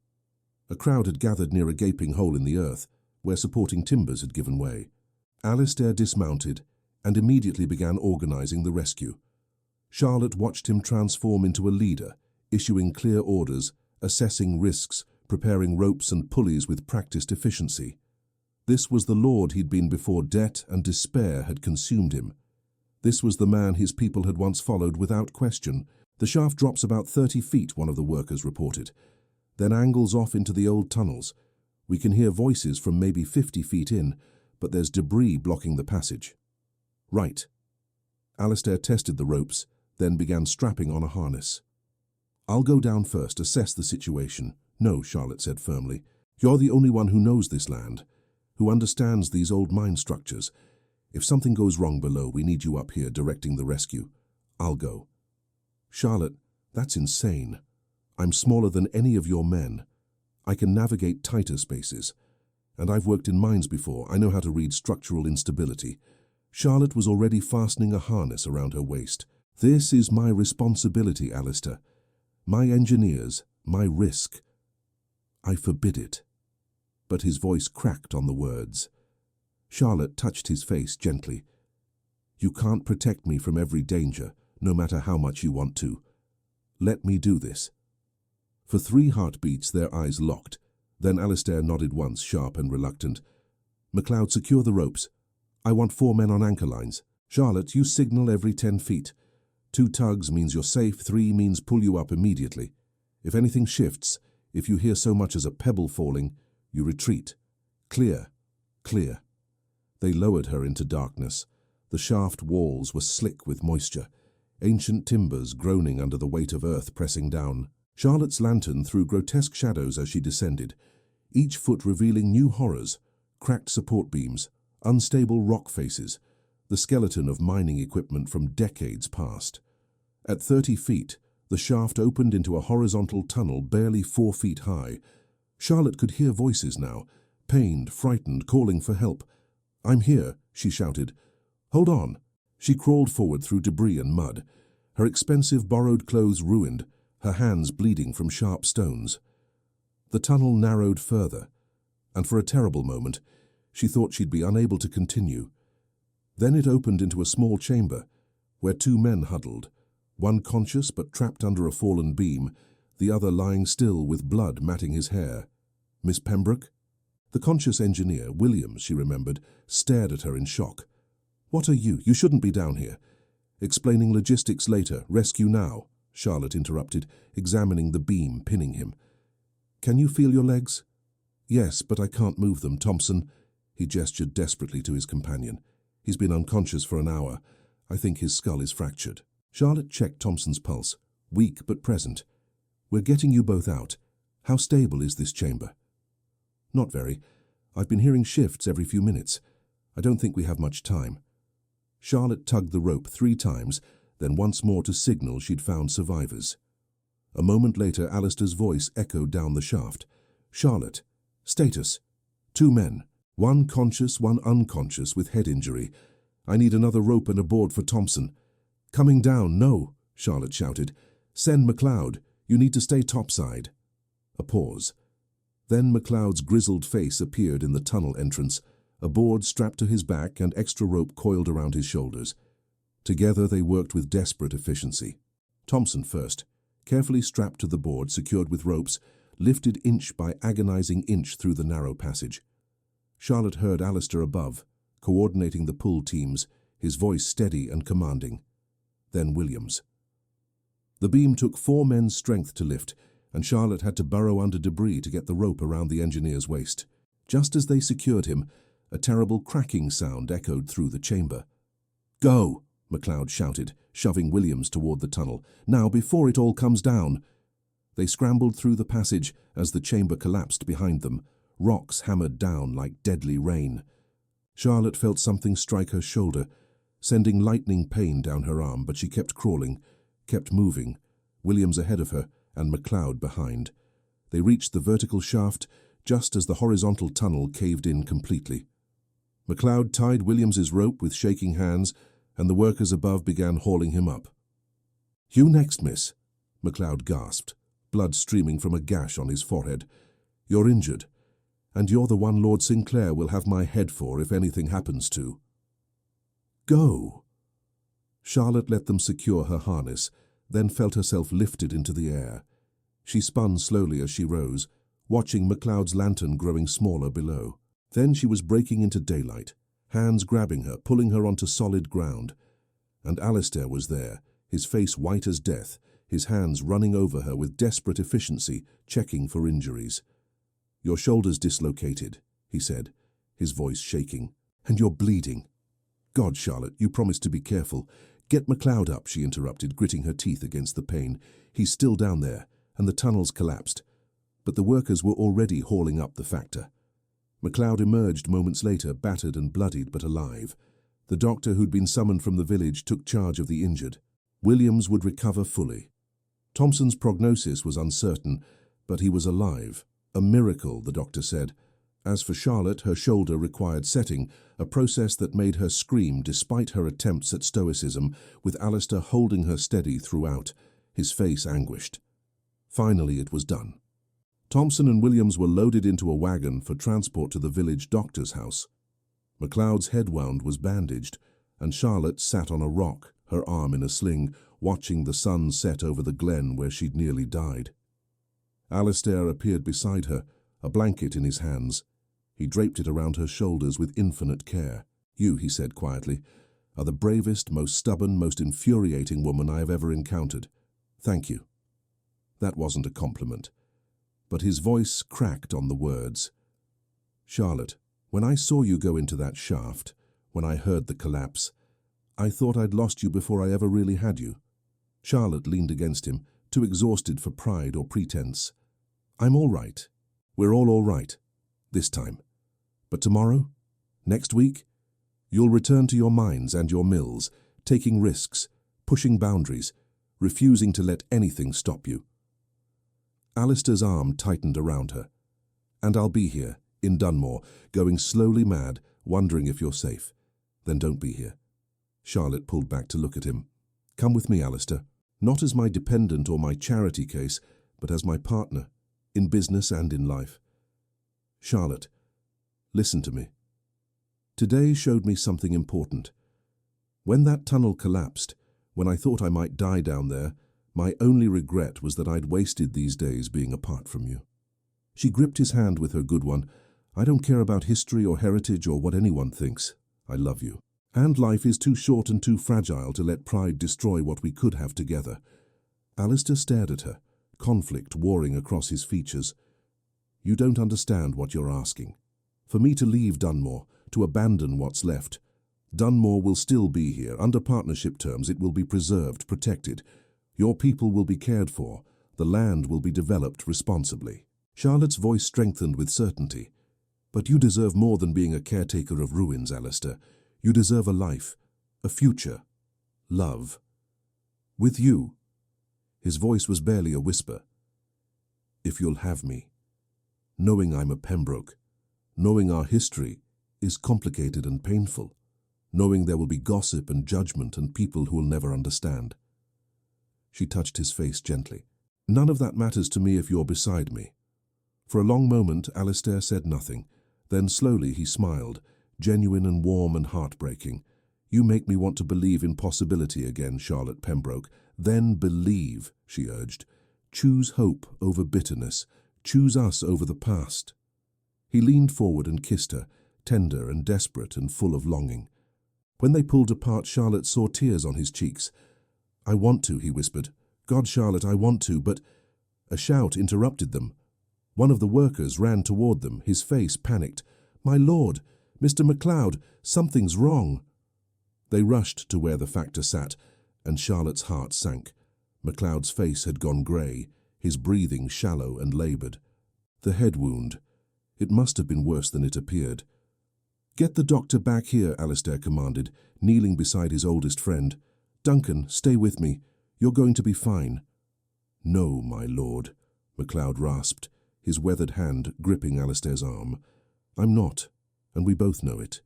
A crowd had gathered near a gaping hole in the earth, where supporting timbers had given way. Alistair dismounted and immediately began organizing the rescue. Charlotte watched him transform into a leader, issuing clear orders, assessing risks, preparing ropes and pulleys with practiced efficiency. This was the lord he'd been before debt and despair had consumed him. This was the man his people had once followed without question. The shaft drops about 30 feet, one of the workers reported, then angles off into the old tunnels. We can hear voices from maybe 50 feet in, but there's debris blocking the passage. Right. Alistair tested the ropes, then began strapping on a harness. I'll go down first, assess the situation. No, Charlotte said firmly. You're the only one who knows this land, who understands these old mine structures. If something goes wrong below, we need you up here directing the rescue. I'll go. Charlotte, that's insane. I'm smaller than any of your men. I can navigate tighter spaces. And I've worked in mines before. I know how to read structural instability. Charlotte was already fastening a harness around her waist. This is my responsibility, Alistair. My engineers, my risk. I forbid it. But his voice cracked on the words. Charlotte touched his face gently. You can't protect me from every danger, no matter how much you want to. Let me do this. For 3 heartbeats, their eyes locked. Then Alistair nodded once, sharp and reluctant. "MacLeod, secure the ropes. I want 4 men on anchor lines. Charlotte, you signal every 10 feet. 2 tugs means you're safe, 3 means pull you up immediately. If anything shifts, if you hear so much as a pebble falling, you retreat. Clear, clear." They lowered her into darkness. The shaft walls were slick with moisture, ancient timbers groaning under the weight of earth pressing down. Charlotte's lantern threw grotesque shadows as she descended, each foot revealing new horrors: cracked support beams, unstable rock faces, the skeleton of mining equipment from decades past. At 30 feet, the shaft opened into a horizontal tunnel barely 4 feet high. Charlotte could hear voices now, pained, frightened, calling for help. "I'm here," she shouted. "Hold on." She crawled forward through debris and mud, her expensive borrowed clothes ruined, her hands bleeding from sharp stones. The tunnel narrowed further, and for a terrible moment, she thought she'd be unable to continue. Then it opened into a small chamber, where 2 men huddled, one conscious but trapped under a fallen beam, the other lying still with blood matting his hair. "Miss Pembroke?" The conscious engineer, Williams, she remembered, stared at her in shock. "What are you? You shouldn't be down here." "Explaining logistics later. Rescue now," Charlotte interrupted, examining the beam pinning him. "Can you feel your legs?" "Yes, but I can't move them, Thompson." He gestured desperately to his companion. "He's been unconscious for an hour. I think his skull is fractured." Charlotte checked Thompson's pulse. "Weak but present. We're getting you both out. How stable is this chamber?" "Not very. I've been hearing shifts every few minutes. I don't think we have much time." Charlotte tugged the rope 3 times, then once more to signal she'd found survivors. A moment later, Alistair's voice echoed down the shaft. "Charlotte, status. 2 men. 1 conscious, 1 unconscious with head injury. I need another rope and a board for Thompson." "Coming down, no," Charlotte shouted. "Send MacLeod. You need to stay topside." A pause. Then MacLeod's grizzled face appeared in the tunnel entrance, a board strapped to his back and extra rope coiled around his shoulders. Together they worked with desperate efficiency. Thompson first, carefully strapped to the board, secured with ropes, lifted inch by agonizing inch through the narrow passage. Charlotte heard Alistair above, coordinating the pull teams, his voice steady and commanding. Then Williams. The beam took 4 men's strength to lift, and Charlotte had to burrow under debris to get the rope around the engineer's waist. Just as they secured him, a terrible cracking sound echoed through the chamber. "Go!" MacLeod shouted, shoving Williams toward the tunnel. "Now, before it all comes down!" They scrambled through the passage as the chamber collapsed behind them. Rocks hammered down like deadly rain. Charlotte felt something strike her shoulder, sending lightning pain down her arm, but she kept crawling, kept moving, Williams ahead of her and MacLeod behind. They reached the vertical shaft just as the horizontal tunnel caved in completely. MacLeod tied Williams's rope with shaking hands, and the workers above began hauling him up. "You next, miss," MacLeod gasped, blood streaming from a gash on his forehead. "You're injured, and you're the one Lord Sinclair will have my head for if anything happens to." "Go!" Charlotte let them secure her harness, then felt herself lifted into the air. She spun slowly as she rose, watching MacLeod's lantern growing smaller below. Then she was breaking into daylight, hands grabbing her, pulling her onto solid ground. And Alistair was there, his face white as death, his hands running over her with desperate efficiency, checking for injuries. "Your shoulder's dislocated," he said, his voice shaking. "And you're bleeding." "God, Charlotte, you promised to be careful." "Get MacLeod up," she interrupted, gritting her teeth against the pain. "He's still down there, and the tunnel's collapsed." But the workers were already hauling up the factor. MacLeod emerged moments later, battered and bloodied but alive. The doctor who'd been summoned from the village took charge of the injured. Williams would recover fully. Thompson's prognosis was uncertain, but he was alive. A miracle, the doctor said. As for Charlotte, her shoulder required setting, a process that made her scream despite her attempts at stoicism, with Alistair holding her steady throughout, his face anguished. Finally it was done. Thompson and Williams were loaded into a wagon for transport to the village doctor's house. MacLeod's head wound was bandaged, and Charlotte sat on a rock, her arm in a sling, watching the sun set over the glen where she'd nearly died. Alistair appeared beside her, a blanket in his hands. He draped it around her shoulders with infinite care. "You," he said quietly, "are the bravest, most stubborn, most infuriating woman I have ever encountered. Thank you." That wasn't a compliment, but his voice cracked on the words. "Charlotte, when I saw you go into that shaft, when I heard the collapse, I thought I'd lost you before I ever really had you." Charlotte leaned against him, too exhausted for pride or pretense. "I'm all right. We're all right. This time. But tomorrow? Next week? You'll return to your mines and your mills, taking risks, pushing boundaries, refusing to let anything stop you." Alistair's arm tightened around her. "And I'll be here, in Dunmore, going slowly mad, wondering if you're safe. Then don't be here." Charlotte pulled back to look at him. "Come with me, Alistair. Not as my dependent or my charity case, but as my partner, in business and in life. Charlotte, listen to me. Today showed me something important. When that tunnel collapsed, when I thought I might die down there, my only regret was that I'd wasted these days being apart from you." She gripped his hand with her good one. "I don't care about history or heritage or what anyone thinks. I love you. And life is too short and too fragile to let pride destroy what we could have together." Alistair stared at her, conflict warring across his features. "You don't understand what you're asking. For me to leave Dunmore, to abandon what's left. Dunmore will still be here. Under partnership terms, it will be preserved, protected. Your people will be cared for. The land will be developed responsibly." Charlotte's voice strengthened with certainty. "But you deserve more than being a caretaker of ruins, Alistair. You deserve a life, a future, love. With you." His voice was barely a whisper. "If you'll have me. Knowing I'm a Pembroke, knowing our history is complicated and painful, knowing there will be gossip and judgment and people who will never understand." She touched his face gently. "None of that matters to me if you're beside me." For a long moment, Alistair said nothing. Then slowly he smiled, genuine and warm and heartbreaking. "You make me want to believe in possibility again, Charlotte Pembroke. Then believe," she urged. "Choose hope over bitterness. Choose us over the past." He leaned forward and kissed her, tender and desperate and full of longing. When they pulled apart, Charlotte saw tears on his cheeks. "I want to," he whispered. "God, Charlotte, I want to, but—" A shout interrupted them. One of the workers ran toward them, his face panicked. "My lord! Mr. MacLeod! Something's wrong!" They rushed to where the factor sat, and Charlotte's heart sank. MacLeod's face had gone grey, his breathing shallow and laboured. The head wound. It must have been worse than it appeared. "Get the doctor back here," Alistair commanded, kneeling beside his oldest friend. "Duncan, stay with me. You're going to be fine." "No, my lord," MacLeod rasped, his weathered hand gripping Alistair's arm. "I'm not, and we both know it."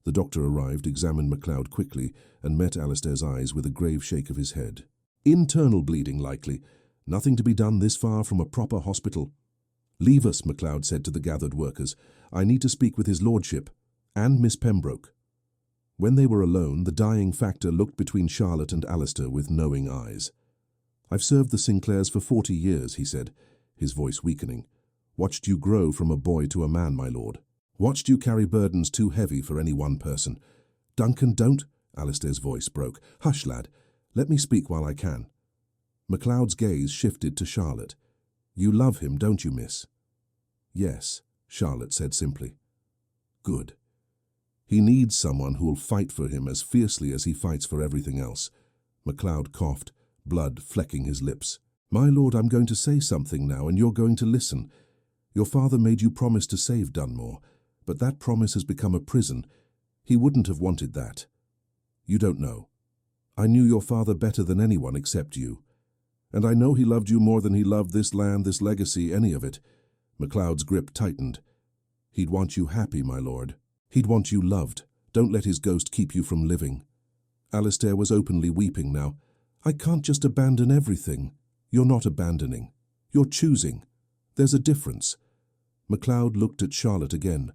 The doctor arrived, examined MacLeod quickly, and met Alistair's eyes with a grave shake of his head. "Internal bleeding, likely. Nothing to be done this far from a proper hospital." "Leave us," MacLeod said to the gathered workers. "I need to speak with his lordship, and Miss Pembroke." When they were alone, the dying factor looked between Charlotte and Alistair with knowing eyes. "I've served the Sinclairs for 40 years, he said, his voice weakening. "Watched you grow from a boy to a man, my lord. Watched you carry burdens too heavy for any one person." "Duncan, don't—" Alistair's voice broke. "Hush, lad. Let me speak while I can." MacLeod's gaze shifted to Charlotte. "You love him, don't you, miss?" "Yes," Charlotte said simply. "Good. He needs someone who'll fight for him as fiercely as he fights for everything else." MacLeod coughed, blood flecking his lips. "My lord, I'm going to say something now, and you're going to listen. Your father made you promise to save Dunmore, but that promise has become a prison. He wouldn't have wanted that. You don't know. I knew your father better than anyone except you. And I know he loved you more than he loved this land, this legacy, any of it." MacLeod's grip tightened. "He'd want you happy, my lord. He'd want you loved. Don't let his ghost keep you from living." Alistair was openly weeping now. "I can't just abandon everything." "You're not abandoning. You're choosing. There's a difference." MacLeod looked at Charlotte again.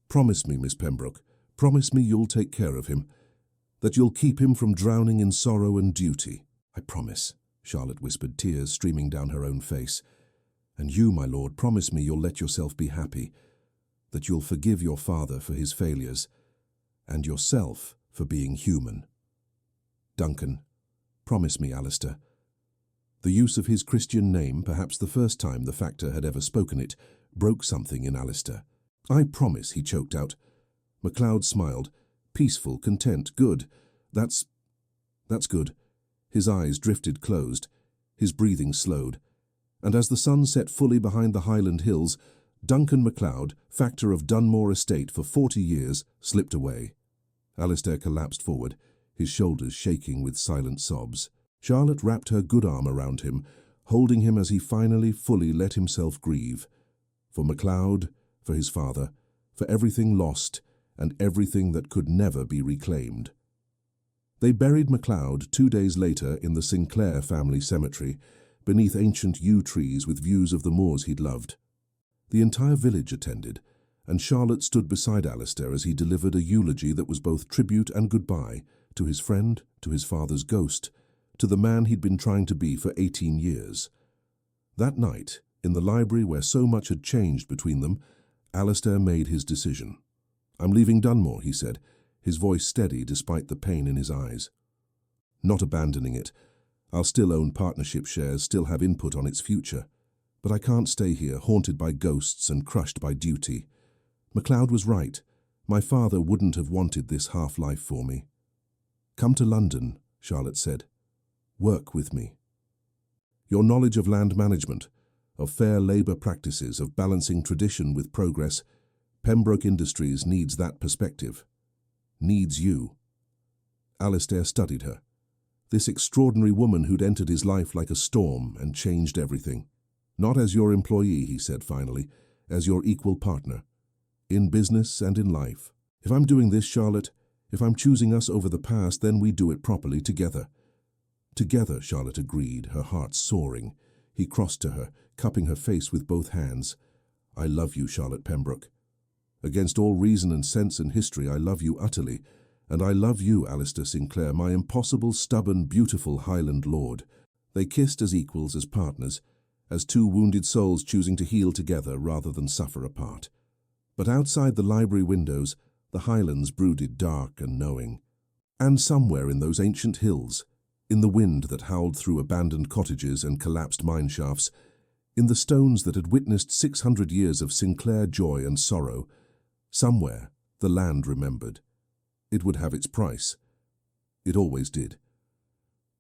"Promise me, Miss Pembroke, promise me you'll take care of him, that you'll keep him from drowning in sorrow and duty." "I promise," Charlotte whispered, tears streaming down her own face. And you, my lord, promise me you'll let yourself be happy, that you'll forgive your father for his failures, and yourself for being human. Duncan, promise me, Alistair. The use of his Christian name, perhaps the first time the Factor had ever spoken it, broke something in Alistair. I promise, he choked out. MacLeod smiled. Peaceful, content, good. That's good. His eyes drifted closed. His breathing slowed. And as the sun set fully behind the Highland hills, Duncan MacLeod, Factor of Dunmore Estate for 40 years, slipped away. Alistair collapsed forward, his shoulders shaking with silent sobs. Charlotte wrapped her good arm around him, holding him as he finally fully let himself grieve. For MacLeod, for his father, for everything lost, and everything that could never be reclaimed. They buried MacLeod 2 days later in the Sinclair family cemetery, beneath ancient yew trees with views of the moors he'd loved. The entire village attended, and Charlotte stood beside Alistair as he delivered a eulogy that was both tribute and goodbye to his friend, to his father's ghost, to the man he'd been trying to be for 18 years. That night, in the library where so much had changed between them, Alistair made his decision. I'm leaving Dunmore, he said, his voice steady despite the pain in his eyes. Not abandoning it. I'll still own partnership shares, still have input on its future. But I can't stay here, haunted by ghosts and crushed by duty. MacLeod was right. My father wouldn't have wanted this half-life for me. Come to London, Charlotte said. Work with me. Your knowledge of land management, of fair labour practices, of balancing tradition with progress, Pembroke Industries needs that perspective. Needs you. Alistair studied her. This extraordinary woman who'd entered his life like a storm and changed everything. Not as your employee, he said finally, as your equal partner. In business and in life. If I'm doing this, Charlotte, if I'm choosing us over the past, then we do it properly together. Together, Charlotte agreed, her heart soaring. He crossed to her, cupping her face with both hands. I love you, Charlotte Pembroke. Against all reason and sense and history, I love you utterly. And I love you, Alistair Sinclair, my impossible, stubborn, beautiful Highland lord. They kissed as equals, as partners, as two wounded souls choosing to heal together rather than suffer apart. But outside the library windows, the Highlands brooded dark and knowing. And somewhere in those ancient hills, in the wind that howled through abandoned cottages and collapsed mine shafts, in the stones that had witnessed 600 years of Sinclair joy and sorrow, somewhere the land remembered. It would have its price. It always did.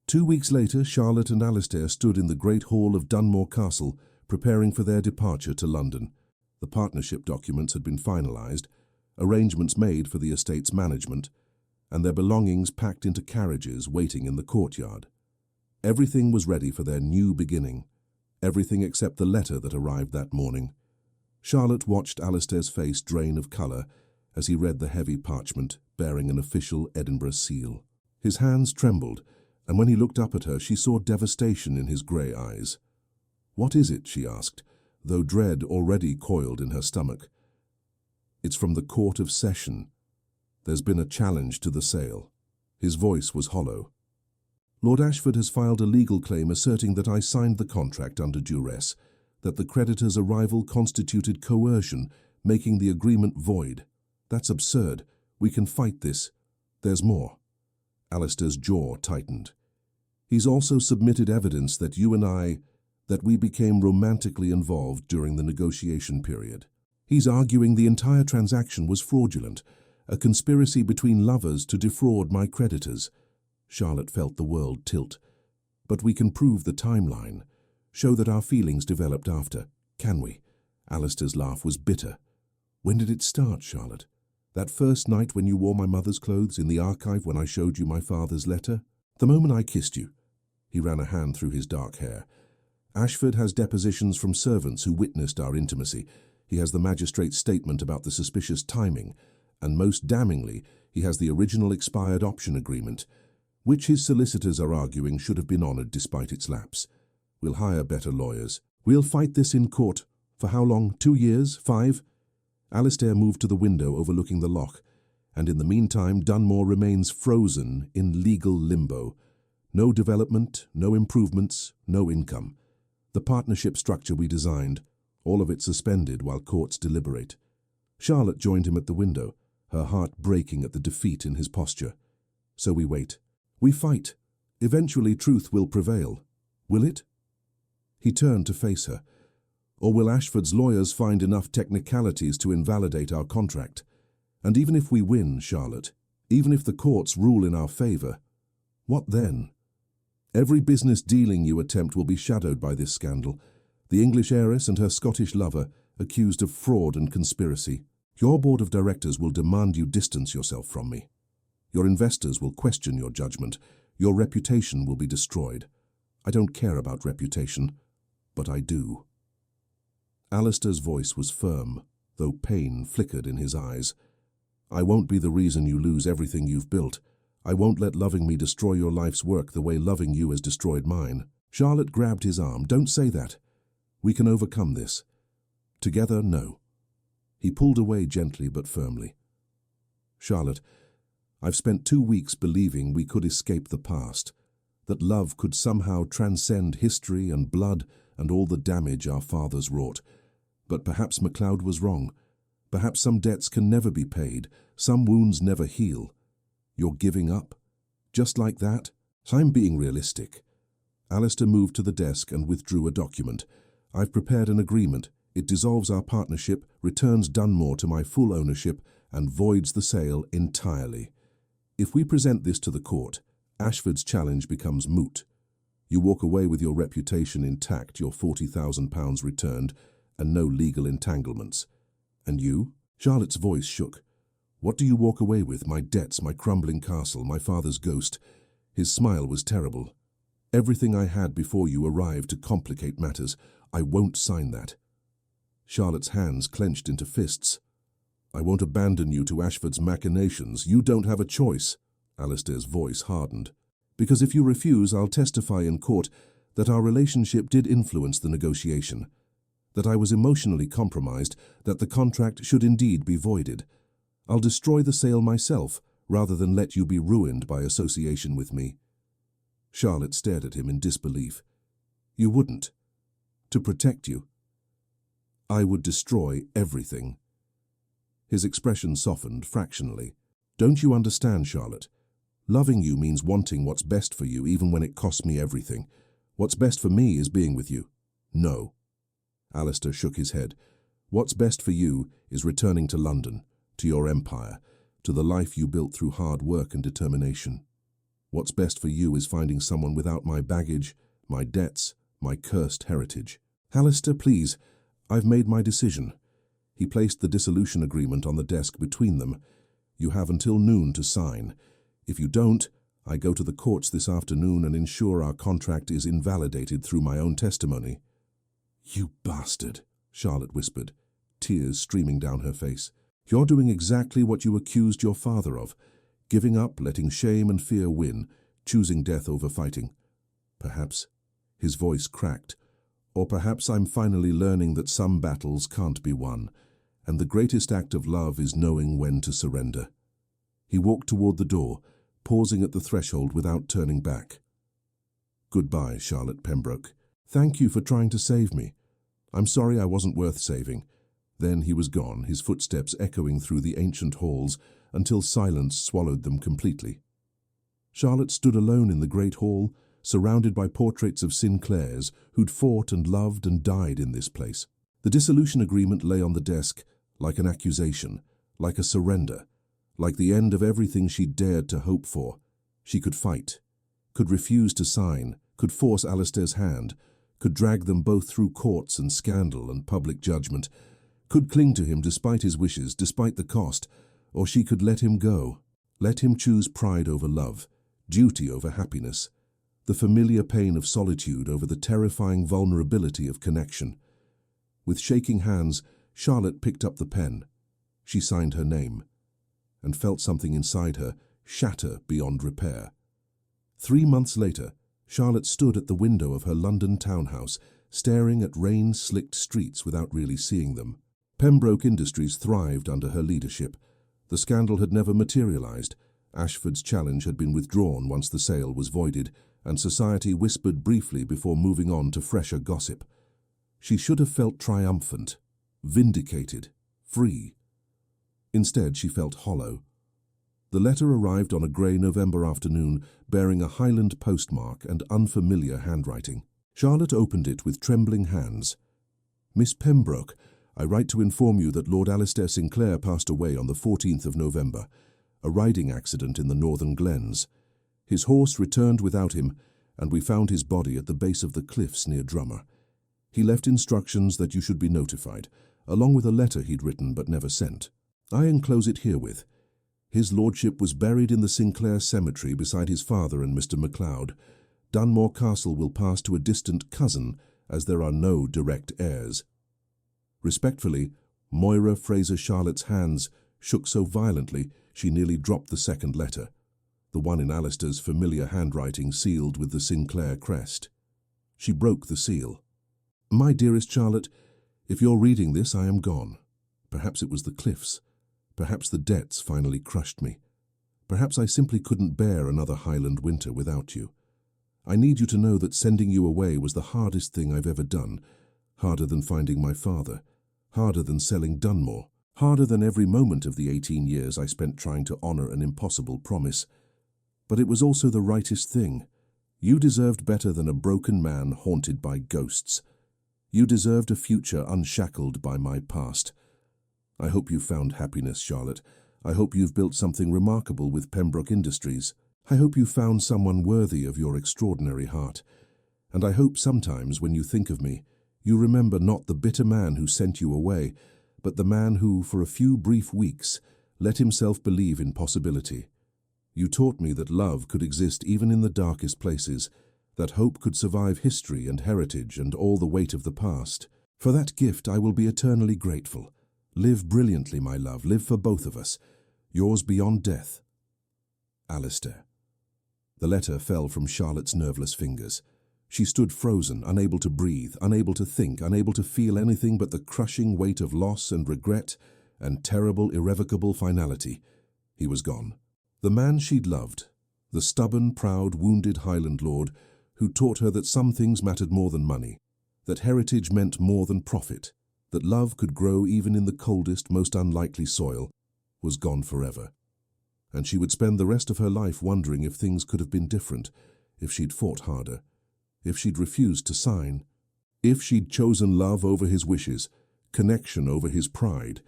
2 weeks later, Charlotte and Alistair stood in the great hall of Dunmore Castle, preparing for their departure to London. The partnership documents had been finalised, arrangements made for the estate's management, and their belongings packed into carriages waiting in the courtyard. Everything was ready for their new beginning, everything except the letter that arrived that morning. Charlotte watched Alistair's face drain of colour as he read the heavy parchment bearing an official Edinburgh seal. His hands trembled, and when he looked up at her, she saw devastation in his grey eyes. What is it? She asked, though dread already coiled in her stomach. It's from the Court of Session. There's been a challenge to the sale. His voice was hollow. Lord Ashford has filed a legal claim asserting that I signed the contract under duress, that the creditor's arrival constituted coercion, making the agreement void. That's absurd. We can fight this. There's more. Alistair's jaw tightened. He's also submitted evidence that that we became romantically involved during the negotiation period. He's arguing the entire transaction was fraudulent, a conspiracy between lovers to defraud my creditors. Charlotte felt the world tilt. But we can prove the timeline, show that our feelings developed after, can we? Alistair's laugh was bitter. When did it start, Charlotte? That first night when you wore my mother's clothes in the archive when I showed you my father's letter? The moment I kissed you. He ran a hand through his dark hair. Ashford has depositions from servants who witnessed our intimacy. He has the magistrate's statement about the suspicious timing, and most damningly, he has the original expired option agreement, which his solicitors are arguing should have been honoured despite its lapse. We'll hire better lawyers. We'll fight this in court. For how long? 2 years? 5? Alistair moved to the window overlooking the loch, and in the meantime Dunmore remains frozen in legal limbo. No development, no improvements, no income. The partnership structure we designed, all of it suspended while courts deliberate. Charlotte joined him at the window, her heart breaking at the defeat in his posture. So we wait. We fight. Eventually truth will prevail. Will it? He turned to face her. Or will Ashford's lawyers find enough technicalities to invalidate our contract? And even if we win, Charlotte, even if the courts rule in our favor, what then? Every business dealing you attempt will be shadowed by this scandal. The English heiress and her Scottish lover accused of fraud and conspiracy. Your board of directors will demand you distance yourself from me. Your investors will question your judgment. Your reputation will be destroyed. I don't care about reputation, but I do. Alistair's voice was firm, though pain flickered in his eyes. I won't be the reason you lose everything you've built. I won't let loving me destroy your life's work the way loving you has destroyed mine. Charlotte grabbed his arm. Don't say that. We can overcome this. Together, no. He pulled away gently but firmly. Charlotte, I've spent 2 weeks believing we could escape the past, that love could somehow transcend history and blood and all the damage our fathers wrought. But perhaps MacLeod was wrong. Perhaps some debts can never be paid, some wounds never heal. You're giving up? Just like that? I'm being realistic. Alistair moved to the desk and withdrew a document. I've prepared an agreement. It dissolves our partnership, returns Dunmore to my full ownership, and voids the sale entirely. If we present this to the court, Ashford's challenge becomes moot. You walk away with your reputation intact, your £40,000 returned, and no legal entanglements. And you? Charlotte's voice shook. What do you walk away with? My debts, my crumbling castle, my father's ghost. His smile was terrible. Everything I had before you arrived to complicate matters. I won't sign that. Charlotte's hands clenched into fists. I won't abandon you to Ashford's machinations. You don't have a choice. Alistair's voice hardened. Because if you refuse, I'll testify in court that our relationship did influence the negotiation, that I was emotionally compromised, that the contract should indeed be voided. I'll destroy the sale myself, rather than let you be ruined by association with me. Charlotte stared at him in disbelief. You wouldn't. To protect you. I would destroy everything. His expression softened fractionally. Don't you understand, Charlotte? Loving you means wanting what's best for you even when it costs me everything. What's best for me is being with you. No. Alistair shook his head. What's best for you is returning to London, to your empire, to the life you built through hard work and determination. What's best for you is finding someone without my baggage, my debts, my cursed heritage. Alistair, please, I've made my decision. He placed the dissolution agreement on the desk between them. You have until noon to sign. If you don't, I go to the courts this afternoon and ensure our contract is invalidated through my own testimony. You bastard, Charlotte whispered, tears streaming down her face. You're doing exactly what you accused your father of, giving up, letting shame and fear win, choosing death over fighting. Perhaps, his voice cracked, or perhaps I'm finally learning that some battles can't be won, and the greatest act of love is knowing when to surrender. He walked toward the door, pausing at the threshold without turning back. Goodbye, Charlotte Pembroke. Thank you for trying to save me. I'm sorry I wasn't worth saving. Then he was gone, his footsteps echoing through the ancient halls until silence swallowed them completely. Charlotte stood alone in the great hall, surrounded by portraits of Sinclairs who'd fought and loved and died in this place. The dissolution agreement lay on the desk like an accusation, like a surrender, like the end of everything she'd dared to hope for. She could fight, could refuse to sign, could force Alistair's hand, could drag them both through courts and scandal and public judgment, could cling to him despite his wishes, despite the cost, or she could let him go, let him choose pride over love, duty over happiness, the familiar pain of solitude over the terrifying vulnerability of connection. With shaking hands, Charlotte picked up the pen. She signed her name, and felt something inside her shatter beyond repair. 3 months later, Charlotte stood at the window of her London townhouse, staring at rain-slicked streets without really seeing them. Pembroke Industries thrived under her leadership. The scandal had never materialized, Ashford's challenge had been withdrawn once the sale was voided, and society whispered briefly before moving on to fresher gossip. She should have felt triumphant, vindicated, free. Instead, she felt hollow. The letter arrived on a grey November afternoon, bearing a Highland postmark and unfamiliar handwriting. Charlotte opened it with trembling hands. "Miss Pembroke, I write to inform you that Lord Alistair Sinclair passed away on the 14th of November, a riding accident in the northern glens. His horse returned without him, and we found his body at the base of the cliffs near Drummer. He left instructions that you should be notified, along with a letter he'd written but never sent. I enclose it herewith. His lordship was buried in the Sinclair cemetery beside his father and Mr. MacLeod. Dunmore Castle will pass to a distant cousin, as there are no direct heirs. Respectfully, Moira Fraser." Charlotte's hands shook so violently she nearly dropped the second letter, the one in Alistair's familiar handwriting sealed with the Sinclair crest. She broke the seal. "My dearest Charlotte, if you're reading this, I am gone. Perhaps it was the cliffs. Perhaps the debts finally crushed me. Perhaps I simply couldn't bear another Highland winter without you. I need you to know that sending you away was the hardest thing I've ever done, harder than finding my father, harder than selling Dunmore, harder than every moment of the 18 years I spent trying to honor an impossible promise. But it was also the rightest thing. You deserved better than a broken man haunted by ghosts. You deserved a future unshackled by my past. I hope you've found happiness, Charlotte. I hope you've built something remarkable with Pembroke Industries. I hope you found someone worthy of your extraordinary heart. And I hope sometimes when you think of me, you remember not the bitter man who sent you away, but the man who, for a few brief weeks, let himself believe in possibility. You taught me that love could exist even in the darkest places, that hope could survive history and heritage and all the weight of the past. For that gift I will be eternally grateful. Live brilliantly, my love, live for both of us. Yours beyond death, Alistair." The letter fell from Charlotte's nerveless fingers. She stood frozen, unable to breathe, unable to think, unable to feel anything but the crushing weight of loss and regret and terrible, irrevocable finality. He was gone. The man she'd loved, the stubborn, proud, wounded Highland lord who taught her that some things mattered more than money, that heritage meant more than profit, that love could grow even in the coldest, most unlikely soil, was gone forever. And she would spend the rest of her life wondering if things could have been different, if she'd fought harder, if she'd refused to sign, if she'd chosen love over his wishes, connection over his pride.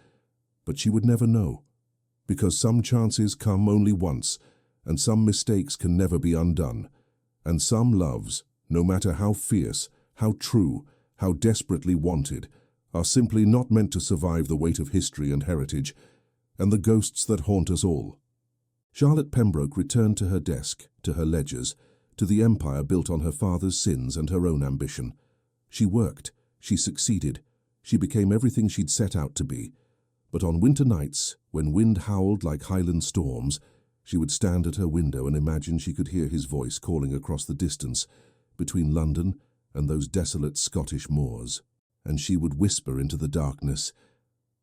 But she would never know, because some chances come only once, and some mistakes can never be undone, and some loves, no matter how fierce, how true, how desperately wanted, are simply not meant to survive the weight of history and heritage, and the ghosts that haunt us all. Charlotte Pembroke returned to her desk, to her ledgers, to the empire built on her father's sins and her own ambition. She worked, she succeeded, she became everything she'd set out to be. But on winter nights, when wind howled like Highland storms, she would stand at her window and imagine she could hear his voice calling across the distance, between London and those desolate Scottish moors. And she would whisper into the darkness,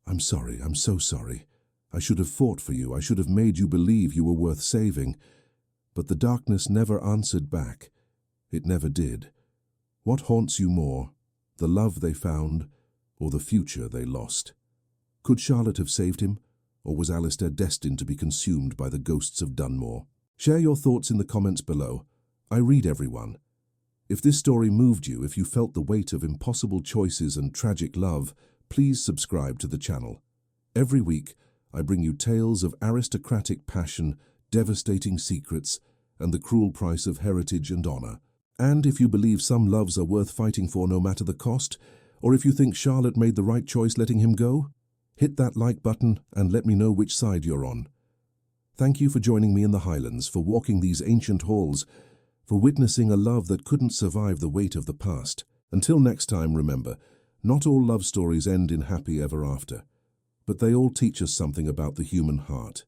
"I'm sorry, I'm so sorry. I should have fought for you, I should have made you believe you were worth saving." But the darkness never answered back. It never did. What haunts you more, the love they found, or the future they lost? Could Charlotte have saved him, or was Alistair destined to be consumed by the ghosts of Dunmore? Share your thoughts in the comments below. I read everyone. If this story moved you, if you felt the weight of impossible choices and tragic love, please subscribe to the channel. Every week, I bring you tales of aristocratic passion, devastating secrets, and the cruel price of heritage and honor. And if you believe some loves are worth fighting for no matter the cost, or if you think Charlotte made the right choice letting him go, hit that like button and let me know which side you're on. Thank you for joining me in the Highlands, for walking these ancient halls, for witnessing a love that couldn't survive the weight of the past. Until next time, remember, not all love stories end in happy ever after, but they all teach us something about the human heart.